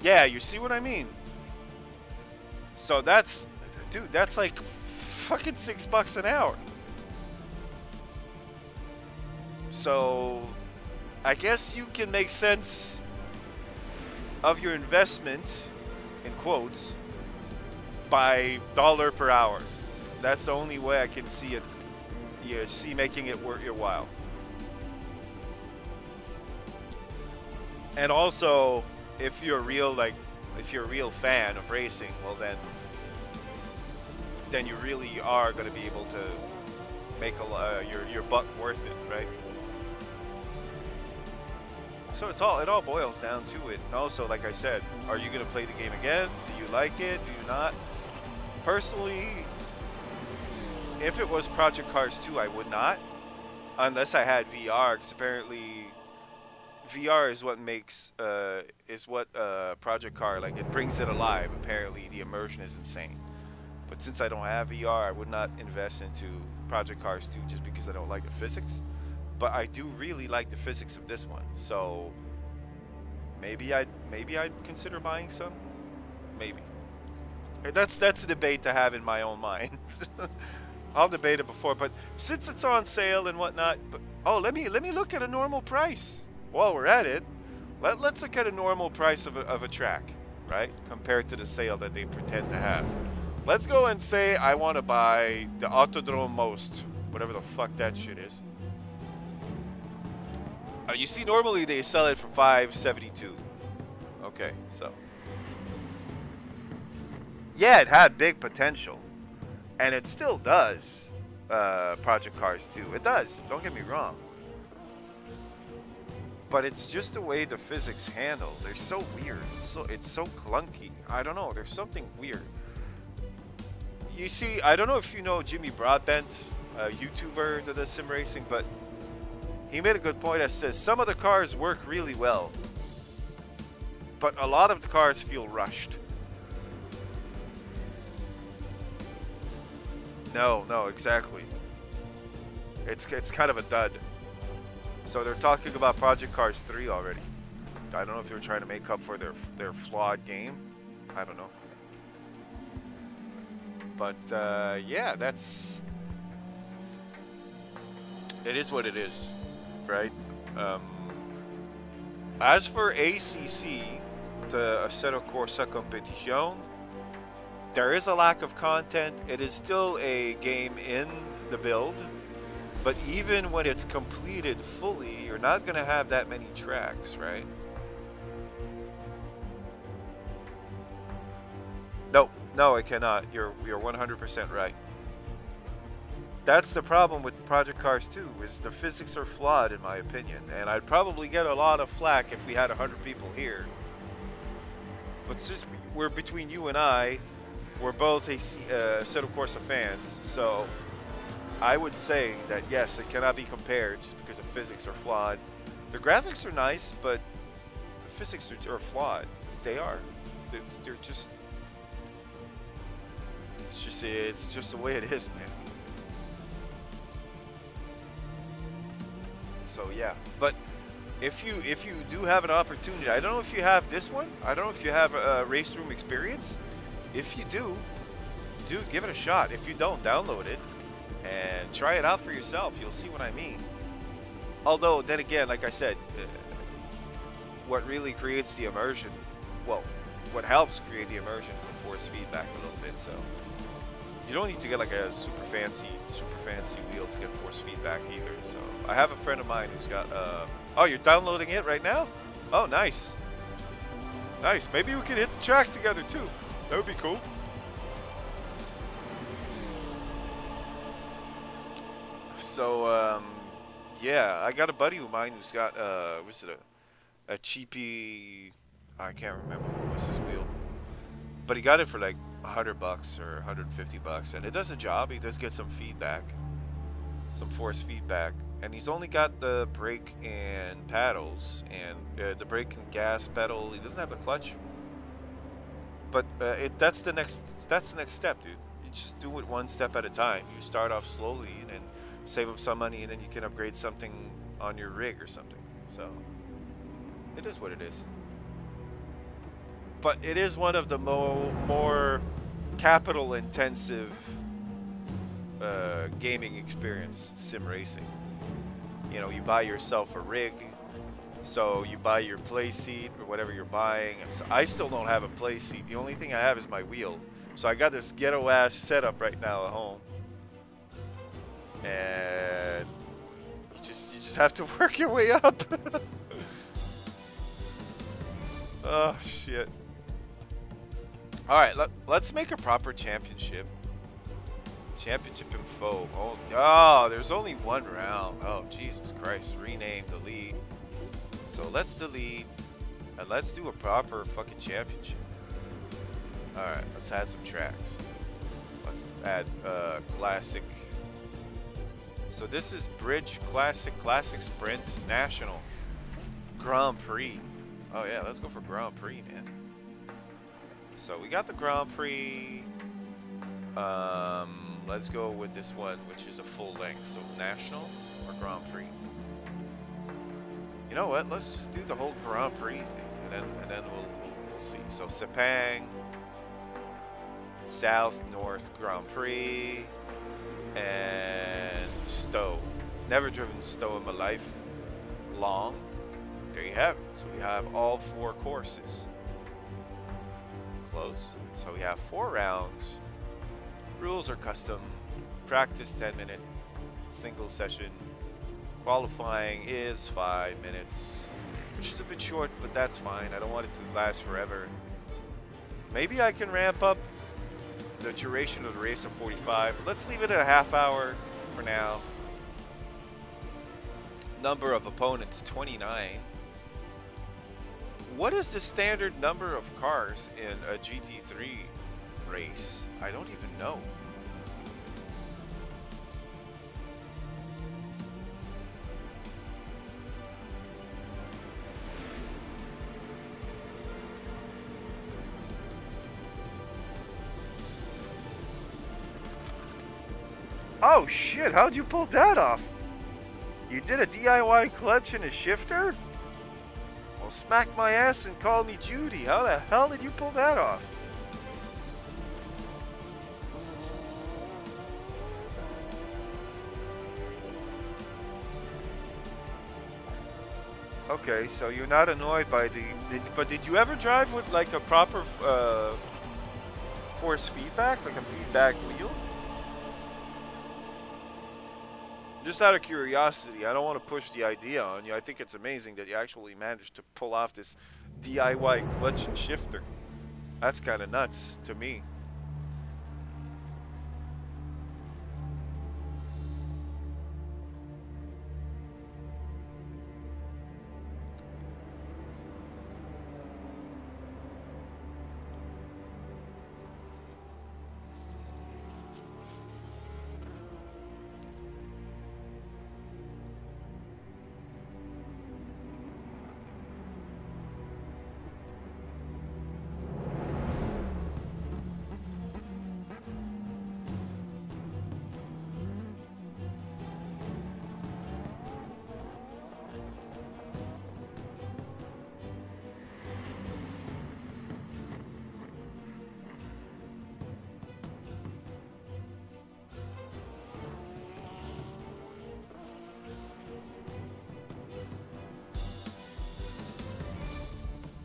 Yeah, you see what I mean? So that's, dude, that's like fucking $6 an hour. So I guess you can make sense of your investment, in quotes, by $1 per hour. That's the only way I can see it. You see, making it worth your while. And also, if you're a real, like, if you're a real fan of racing, well then you really are going to be able to make your buck worth it, right? So it all boils down to it. And also, like I said, are you going to play the game again? Do you like it? Do you not? Personally, if it was Project Cars 2, I would not, unless I had VR, because apparently VR is what makes Project Car, like, it brings it alive. Apparently the immersion is insane. But since I don't have VR, I would not invest into Project Cars 2 just because I don't like the physics. But I do really like the physics of this one, so maybe I'd consider buying some. Maybe. That's a debate to have in my own mind. I'll debate it before, but since it's on sale and whatnot, let me look at a normal price while we're at it. Let's look at a normal price of a track, right? Compared to the sale that they pretend to have. Let's go and say I want to buy the Autodrome Most, whatever the fuck that shit is. You see, normally they sell it for $572. Okay, so yeah, it had big potential, and it still does. Project Cars 2, it does. Don't get me wrong, but it's just the way the physics handle. They're so weird. It's so clunky. I don't know. There's something weird. You see, I don't know if you know Jimmy Broadbent, a YouTuber that does sim racing, but he made a good point that says some of the cars work really well, but a lot of the cars feel rushed. No, exactly. It's kind of a dud. So they're talking about Project Cars 3 already. I don't know if they're trying to make up for their flawed game. I don't know. But yeah, it is what it is. Right. As for ACC, the Assetto Corsa Competition, there is a lack of content. It is still a game in the build, but even when it's completed fully, you're not going to have that many tracks, right? No, it cannot. You're 100% right. That's the problem with Project Cars 2, is the physics are flawed in my opinion, and I'd probably get a lot of flack if we had 100 people here. But since we're between you and I, we're both Assetto Corsa fans, so I would say that yes, it cannot be compared just because the physics are flawed. The graphics are nice, but the physics are flawed. They are. It's just the way it is, man. So yeah, but if you do have an opportunity, I don't know if you have this one. I don't know if you have a race room experience. If you do give it a shot. If you don't, download it and try it out for yourself. You'll see what I mean. Although then again, like I said, what really creates the immersion, well, what helps create the immersion is the force feedback a little bit. So you don't need to get like a super fancy wheel to get force feedback either. So I have a friend of mine who's got oh, you're downloading it right now? Oh, nice. Maybe we could hit the track together too. That would be cool. So yeah, I got a buddy of mine who's got what's it, a cheapy, I can't remember what was his wheel, but he got it for like $100 or $150, and it does the job. He does get some feedback, some force feedback, and he's only got the brake and paddles, and the brake and gas pedal. He doesn't have the clutch, but that's the next step, dude. You just do it one step at a time. You start off slowly and then save up some money, and then you can upgrade something on your rig or something. So it is what it is. But it is one of the more capital intensive gaming experience, sim racing. You know, you buy yourself a rig, so you buy your play seat or whatever you're buying. And so I still don't have a play seat. The only thing I have is my wheel. So I got this ghetto ass setup right now at home, and you just have to work your way up. Oh shit. All right, let's make a proper championship. Championship info. Oh, there's only one round. Oh, Jesus Christ. Rename, delete. So let's delete. And let's do a proper fucking championship. All right, let's add some tracks. Let's add classic. So this is Bridge Classic, Classic Sprint, National, Grand Prix. Oh yeah, let's go for Grand Prix, man. So we got the Grand Prix. Let's go with this one, which is a full length. So National or Grand Prix. You know what? Let's just do the whole Grand Prix thing, and then we'll see. So Sepang, South, North, Grand Prix, and Stowe. Never driven Stowe in my life. Long. There you have it. So we have all 4 courses. Close. So we have 4 rounds. Rules are custom. Practice 10-minute. Single session. Qualifying is 5 minutes, which is a bit short, but that's fine. I don't want it to last forever. Maybe I can ramp up the duration of the race to 45. Let's leave it at a half hour for now. Number of opponents, 29. What is the standard number of cars in a GT3 race? I don't even know. Oh shit, how'd you pull that off? You did a DIY clutch and a shifter? Well, smack my ass and call me Judy. How the hell did you pull that off? Okay, so you're not annoyed by the... But did you ever drive with like a proper force feedback? Like a feedback wheel? Just out of curiosity, I don't want to push the idea on you. I think it's amazing that you actually managed to pull off this DIY clutch and shifter. That's kind of nuts to me.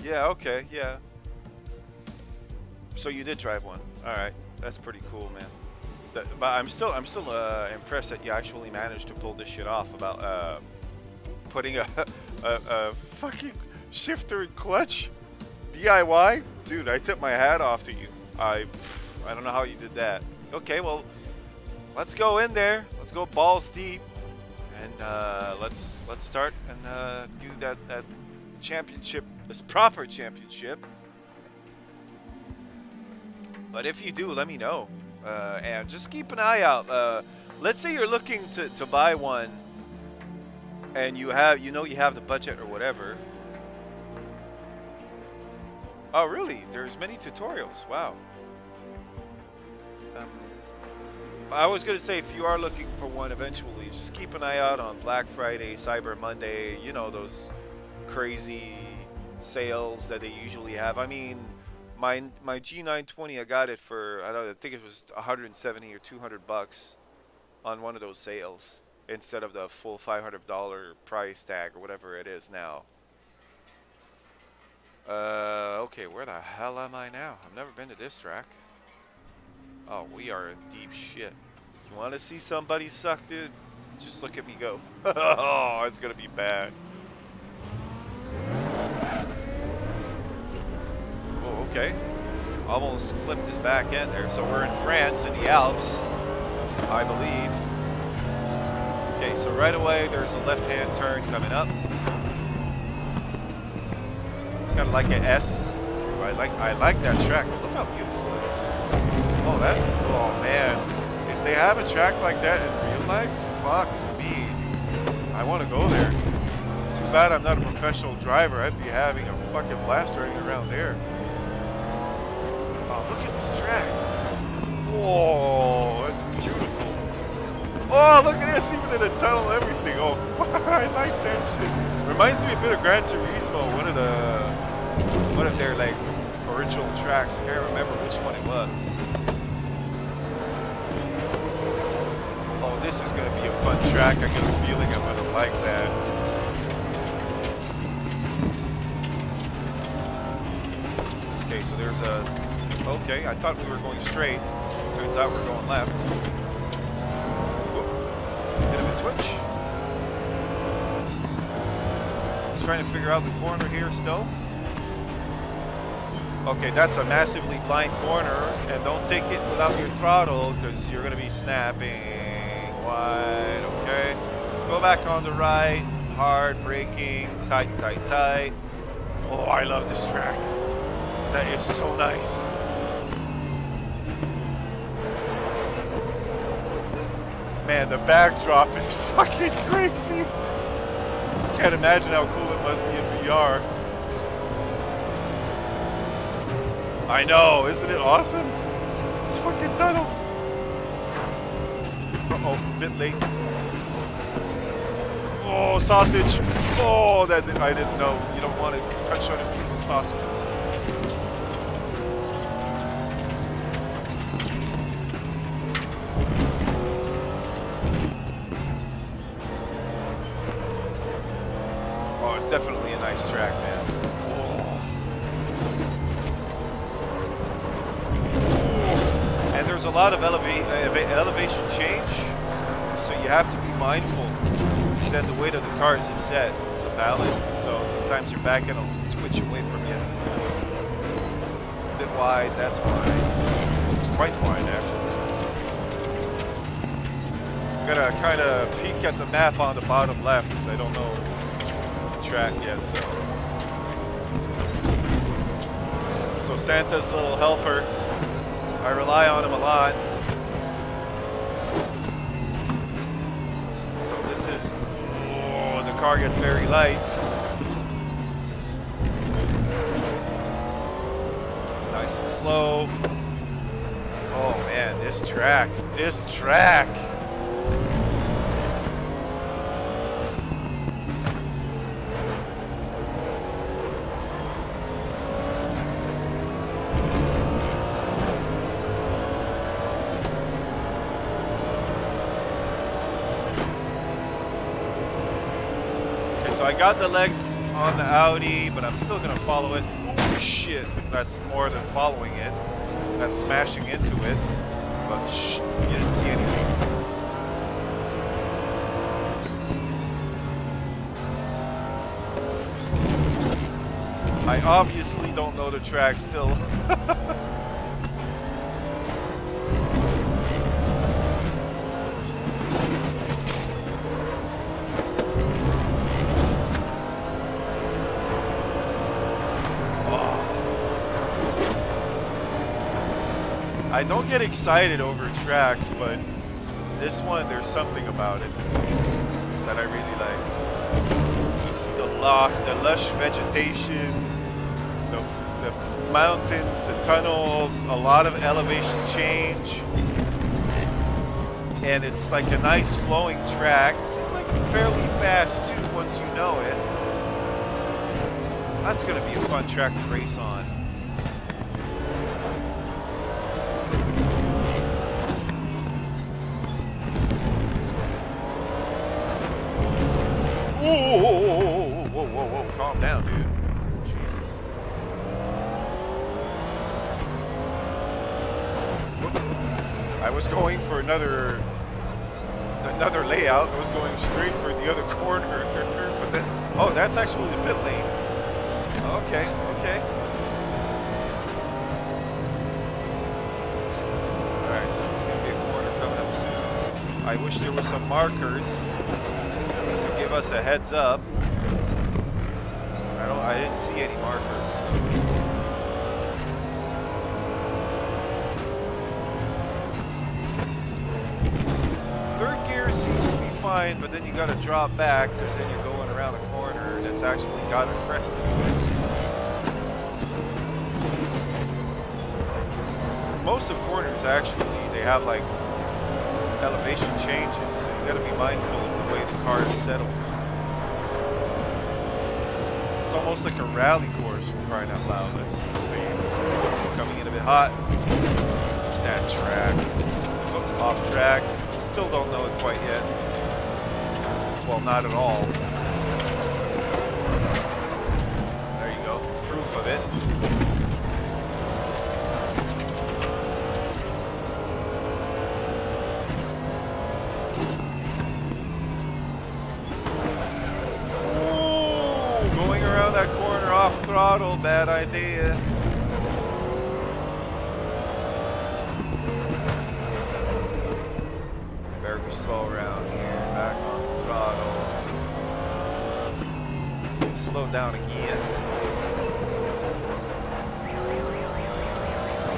Yeah, okay, yeah. So you did drive one. All right, that's pretty cool, man. But I'm still impressed that you actually managed to pull this shit off about putting a fucking shifter and clutch DIY. Dude, I tip my hat off to you. I don't know how you did that. Okay, well, let's go in there. Let's go balls deep, and let's start and do that championship, this proper championship. But if you do, let me know, and just keep an eye out. Let's say you're looking to buy one, and you have the budget or whatever. Oh really? There's many tutorials. Wow. I was gonna say, if you are looking for one eventually, just keep an eye out on Black Friday, Cyber Monday, you know, those crazy sales that they usually have. I mean, my G920, I got it for, I think it was 170 or 200 bucks on one of those sales instead of the full $500 price tag or whatever it is now. Okay, where the hell am I now? I've never been to this track. Oh, we are in deep shit. You want to see somebody suck, dude? Just look at me go. Oh, it's gonna be bad. Oh, okay. Almost clipped his back end there. So we're in France, in the Alps, I believe. Okay, so right away there's a left-hand turn coming up. It's kind of like an S. I like that track. Look how beautiful it is. Oh man. If they have a track like that in real life, fuck me. I want to go there. Too bad I'm not a professional driver. I'd be having a fucking blast riding around there. Oh, look at this track. Whoa, that's beautiful. Oh, look at this, even in the tunnel and everything. Oh, I like that shit. Reminds me a bit of Gran Turismo, one of their like original tracks. I can't remember which one it was. Oh, this is gonna be a fun track. I get a feeling I'm gonna like that. Okay, so there's a... Okay, I thought we were going straight. Turns out we're going left. Oop. Bit of a twitch. Trying to figure out the corner here still. Okay, that's a massively blind corner, and don't take it without your throttle because you're going to be snapping wide. Okay, go back on the right, hard braking, tight, tight, tight. Oh, I love this track. That is so nice. Man, the backdrop is fucking crazy. Can't imagine how cool it must be in VR. I know, isn't it awesome? It's fucking tunnels. Uh-oh, a bit late. Oh, sausage. Oh, that I didn't know. You don't want to touch other people's sausages. Oh, it's definitely a nice track, man. There's a lot of elevation change, so you have to be mindful because then the weight of the car is upset, the balance, and so sometimes your back end will twitch away from you. A bit wide, that's fine. It's quite wide, actually. I'm gonna kind of peek at the map on the bottom left because I don't know the track yet, so Santa's little helper. I rely on him a lot. So this is... Oh, the car gets very light. Nice and slow. Oh man, this track. This track. I got the legs on the Audi, but I'm still gonna follow it. Oh shit, that's more than following it. That's smashing into it. But shh, you didn't see anything. I obviously don't know the track still. I don't get excited over tracks, but this one, there's something about it that I really like. You see the lush vegetation, the mountains, the tunnel, a lot of elevation change. And it's like a nice flowing track. It seems like fairly fast too once you know it. That's gonna be a fun track to race on. Whoa, calm down, dude. Jesus. I was going for another layout. I was going straight for the other corner, but then, oh, that's actually the pit lane. Okay. I wish there were some markers to give us a heads up. I didn't see any markers. Third gear seems to be fine, but then you gotta drop back because then you're going around a corner that's actually got a crest to it. Most of corners actually, they have like elevation changes, so you gotta be mindful of the way the car is settled. It's almost like a rally course for crying out loud. That's insane. Coming in a bit hot. That track. Oh, off track. Still don't know it quite yet. Well, not at all. There you go. Proof of it. That corner off throttle, bad idea. Very slow around here, back on the throttle. Slow down again.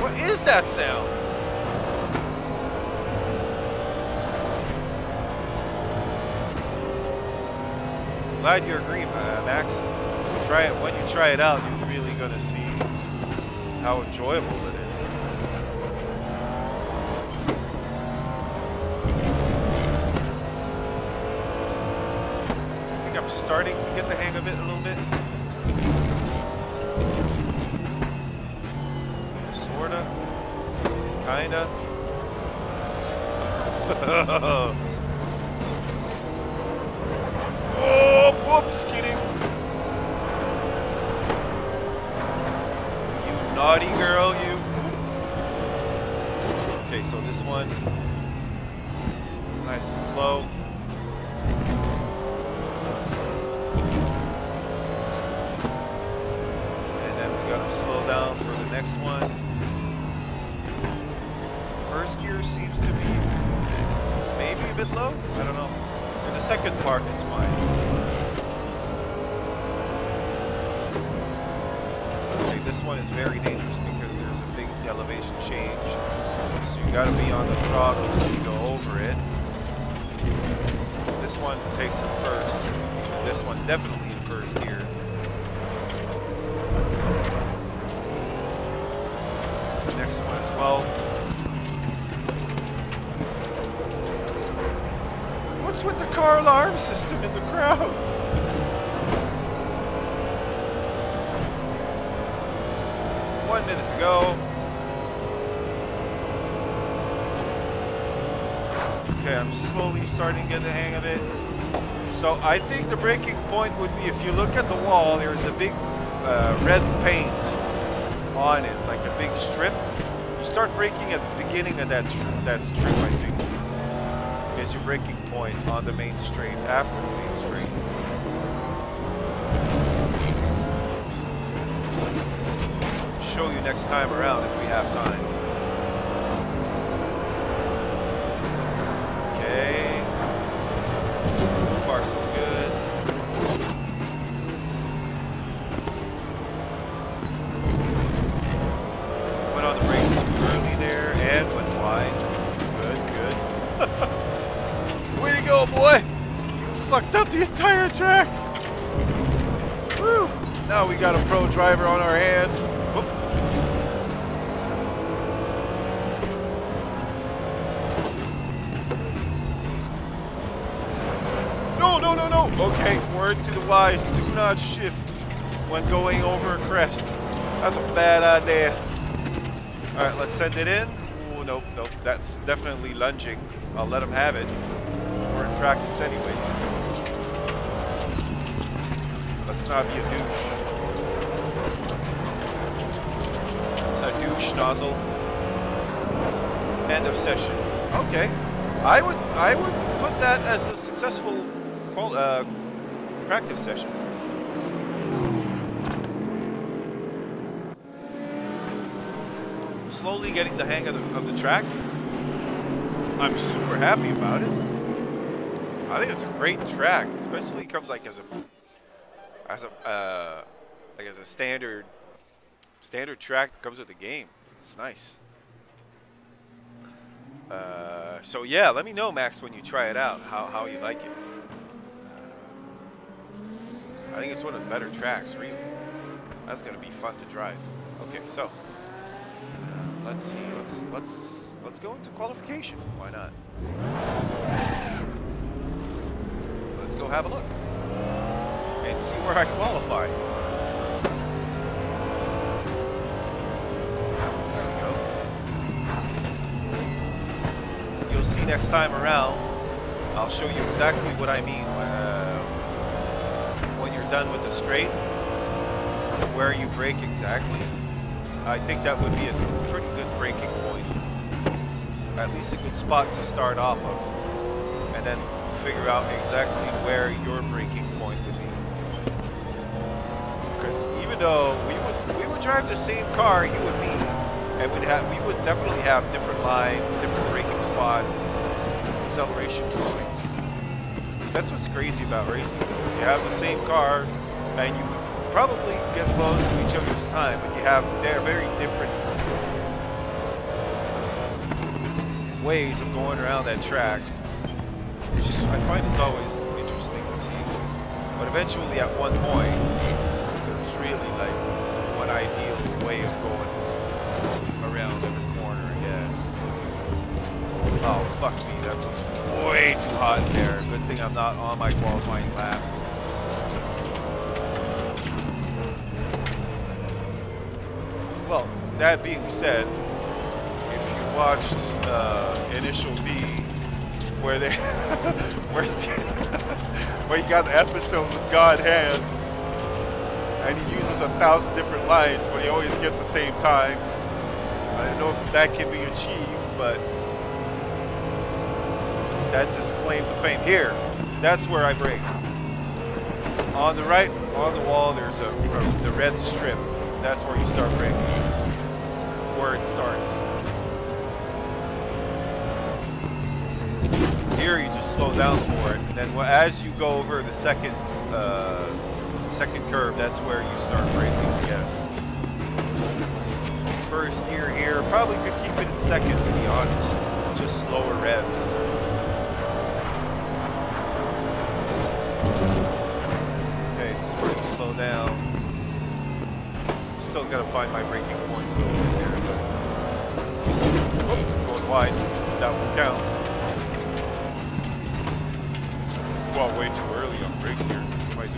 What is that sound? Glad you agree, Max. Try it. When you try it out, you're really going to see how enjoyable it is. I think I'm starting to get the hang of it a little bit. Sorta. Kinda. Oh, whoops, kidding. Naughty girl, you. Okay, so this one, nice and slow. And then we gotta slow down for the next one. First gear seems to be maybe a bit low. I don't know. For the second part, it's fine. This one is very dangerous because there's a big elevation change. So you gotta be on the throttle when you go over it. This one takes it first. This one definitely in first gear. Next one as well. What's with the car alarm system in the crowd? 1 minute to go. Okay, I'm slowly starting to get the hang of it. So I think the braking point would be if you look at the wall, there's a big red paint on it, like a big strip. You start braking at the beginning of that strip, I think. Is your braking point on the main straight, after the main straight. Show you next time around if we have time. Okay. So far so good. Went on the brakes too early there and went wide. Good, good. Way to go, boy! You fucked up the entire track! Woo! Now we got a pro driver on our hands. Whoop. No. Okay, word to the wise, do not shift when going over a crest. That's a bad idea. Alright, let's send it in. Oh, nope. That's definitely lunging. I'll let him have it. We're in practice anyways. Let's not be a douche. A douche nozzle. End of session. Okay. I would put that as a successful practice session. Slowly getting the hang of the track. I'm super happy about it. I think it's a great track, especially it comes like as a standard track that comes with the game. It's nice. So yeah, let me know, Max, when you try it out, how you like it. I think it's one of the better tracks, really. That's gonna be fun to drive. Okay, so let's see. Let's go into qualification. Why not? Let's go have a look and see where I qualify. There we go. You'll see next time around. I'll show you exactly what I mean when you're done with the straight, where you brake exactly. I think that would be a pretty good braking point. At least a good spot to start off of. And then figure out exactly where your braking point would be. Because even though we would drive the same car, you and me, and we would definitely have different lines, different braking spots, acceleration points. That's what's crazy about racing, though, is you have the same car, and you would probably get close to each other's time, but they're very different ways of going around that track. Which I find is always interesting to see. But eventually, at one point, there's really like one ideal way of going around every corner, I guess. Oh, fuck me, that was way too hot in there. Good thing I'm not on my qualifying lap. Well, that being said, if you watched Initial D, where they where you got the episode with God Hand, and he uses 1,000 different lines, but he always gets the same time. I don't know if that can be achieved, but that's his claim to fame. Here, that's where I brake. On the right, on the wall, there's the red strip. That's where you start braking. Where it starts. Here you just slow down for it. And then as you go over the second curve, that's where you start braking, I guess. First gear here, probably could keep it in second, to be honest. Just slower revs. Okay, it's starting to slow down. Still gotta find my braking points a little bit there, but going wide. That will count. Well, way too early on brakes here. What do I do?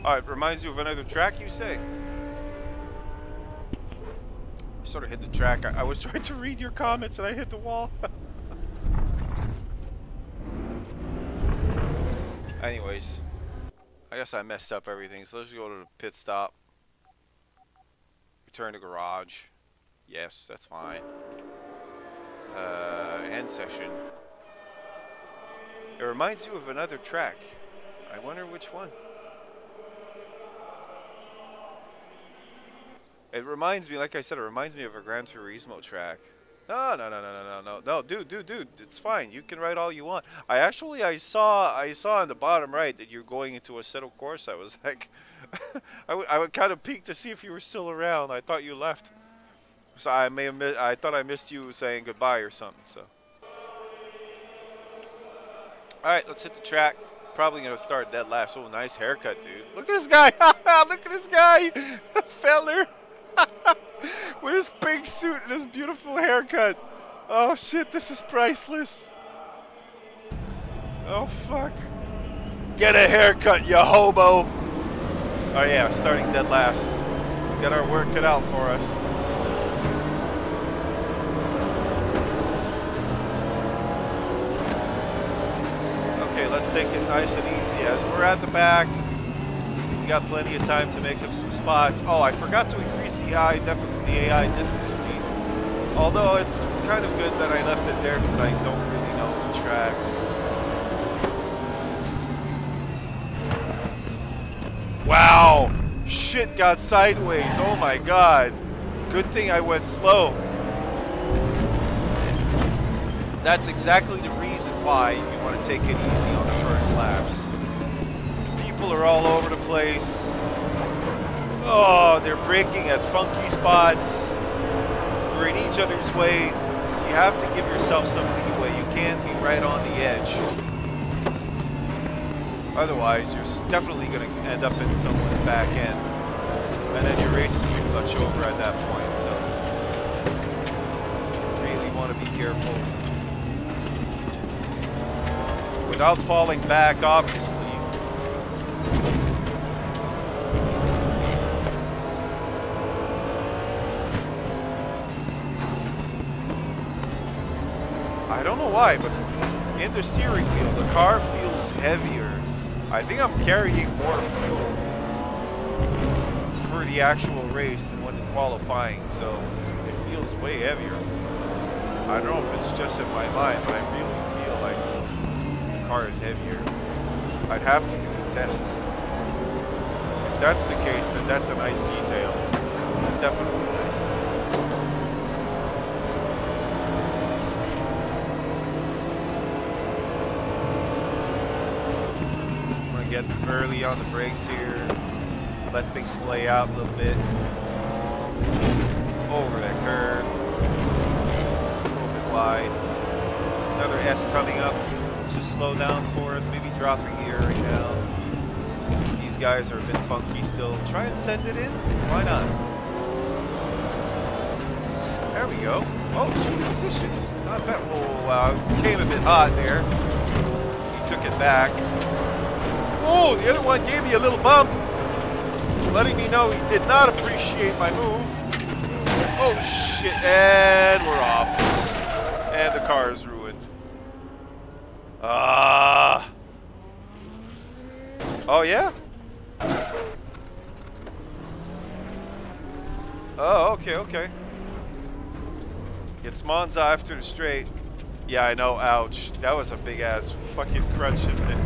Oh, it reminds you of another track, you say? I sort of hit the track. I was trying to read your comments and I hit the wall. Anyways, I guess I messed up everything, so let's go to the pit stop. Return to garage. Yes, that's fine. End session. It reminds you of another track. I wonder which one. It reminds me, like I said, it reminds me of a Gran Turismo track. No, dude, it's fine. You can write all you want. I saw on the bottom right that you're going into a settled course. I was like, I would kind of peek to see if you were still around. I thought you left, so I thought I missed you saying goodbye or something. So, all right, let's hit the track. Probably gonna start dead last. Oh, nice haircut, dude. Look at this guy. Look at this guy, feller. With his pink suit and his beautiful haircut. Oh shit, this is priceless. Oh fuck. Get a haircut, you hobo. Oh yeah, starting dead last. We got our work cut out for us. Okay, let's take it nice and easy. As we're at the back, we got plenty of time to make up some spots. Oh, I forgot to increase the AI difficulty. Although it's kind of good that I left it there because I don't really know the tracks. Wow! Shit got sideways. Oh my god. Good thing I went slow. That's exactly the reason why you want to take it easy on the first laps. People are all over the place. Oh, they're braking at funky spots. We're in each other's way, so you have to give yourself some leeway. You can't be right on the edge. Otherwise, you're definitely going to end up in someone's back end. And then your race is pretty much over at that point, so really want to be careful. Without falling back, obviously. I don't know why, but in the steering wheel, the car feels heavier. I think I'm carrying more fuel for the actual race than when in qualifying, so it feels way heavier. I don't know if it's just in my mind, but I really feel like the car is heavier. I'd have to do the test. If that's the case, then that's a nice detail. Definitely nice. Get early on the brakes here, let things play out a little bit. Over that curve, a little bit wide. Another S coming up, just slow down for it, maybe drop your gear right now. These guys are a bit funky still. Try and send it in, why not? There we go. Oh, 2 positions, not bad. Oh wow, came a bit hot there. He took it back. Oh, the other one gave me a little bump, letting me know he did not appreciate my move. Oh shit, and we're off. And the car is ruined. Oh yeah? Oh, okay. It's Monza after the straight. Yeah, I know, ouch. That was a big ass fucking crunch, isn't it?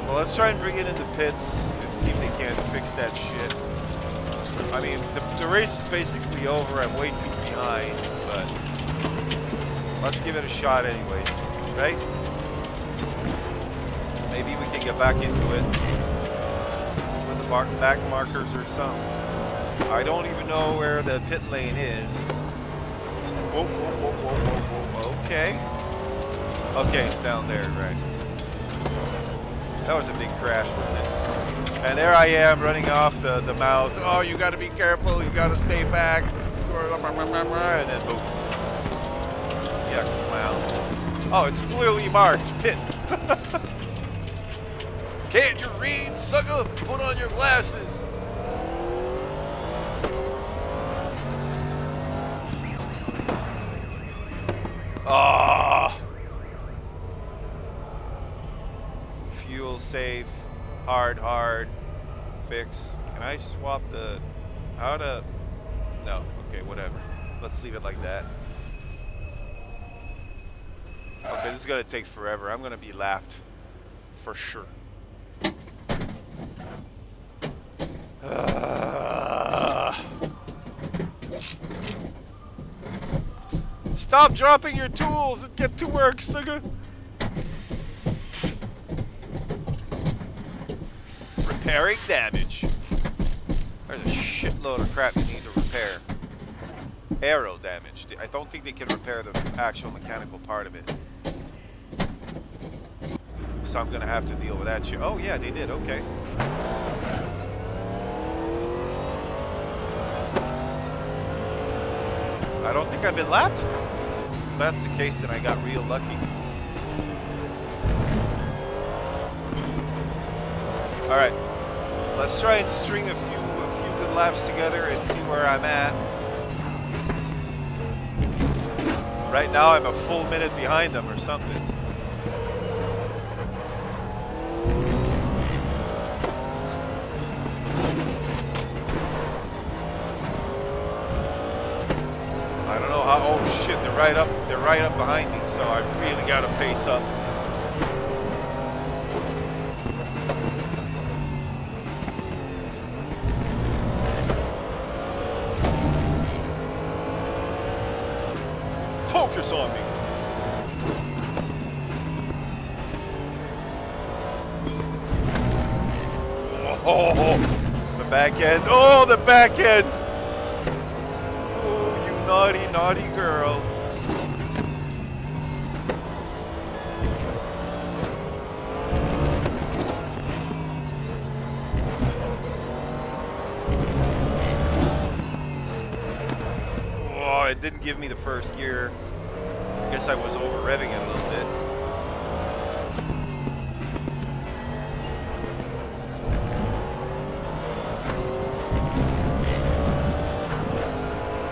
Well, let's try and bring it into pits and see if they can't fix that shit. I mean, the race is basically over. I'm way too behind, but let's give it a shot anyways, right? Maybe we can get back into it with the back markers or something. I don't even know where the pit lane is. Whoa. Okay. Okay, it's down there, right. That was a big crash, wasn't it? And there I am running off the mouth. Oh, you gotta be careful, you gotta stay back. And then boom. Yeah, clown. Oh, it's clearly marked, pit. Can't you read, sucker? Put on your glasses. Ah. Fuel safe, hard, fix. Can I swap the, how to, no, okay, whatever. Let's leave it like that. Okay, this is gonna take forever. I'm gonna be lapped, for sure. Stop dropping your tools and get to work, sugar. Repairing damage. There's a shitload of crap you need to repair. Aero damage. I don't think they can repair the actual mechanical part of it. So I'm gonna have to deal with that shit. Oh yeah, they did, okay. don't think I've been lapped. If that's the case, then I got real lucky. All right, let's try and string a few good laps together and see where I'm at. Right now, I'm a full minute behind them or something. I don't know how. Oh shit! They're right up. They're right up behind me. So I really got to pace up. Focus on me. Oh, the back end. Oh, the back end. Oh, you naughty, naughty girl. Oh, it didn't give me the first gear. I guess I was over revving it a little bit.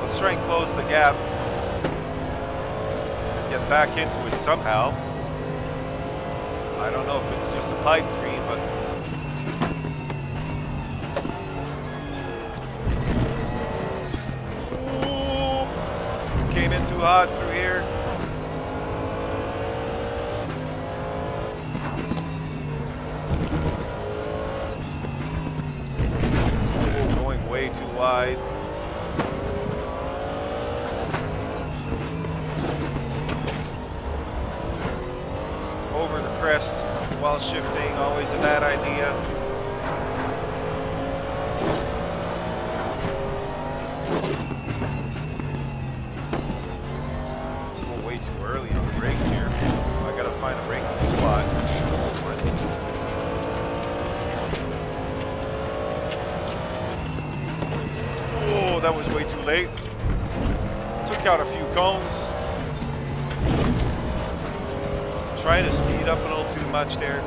Let's try and close the gap. Get back into it somehow. I don't know if it's just a pipe dream, but ooh, came in too hot through here. Way too wide. Over the crest while shifting, always a bad idea. We're way too early on the brakes here. I gotta find a braking spot. Oh, that was way too late. Took out a few cones. Trying to speed up a little too much there.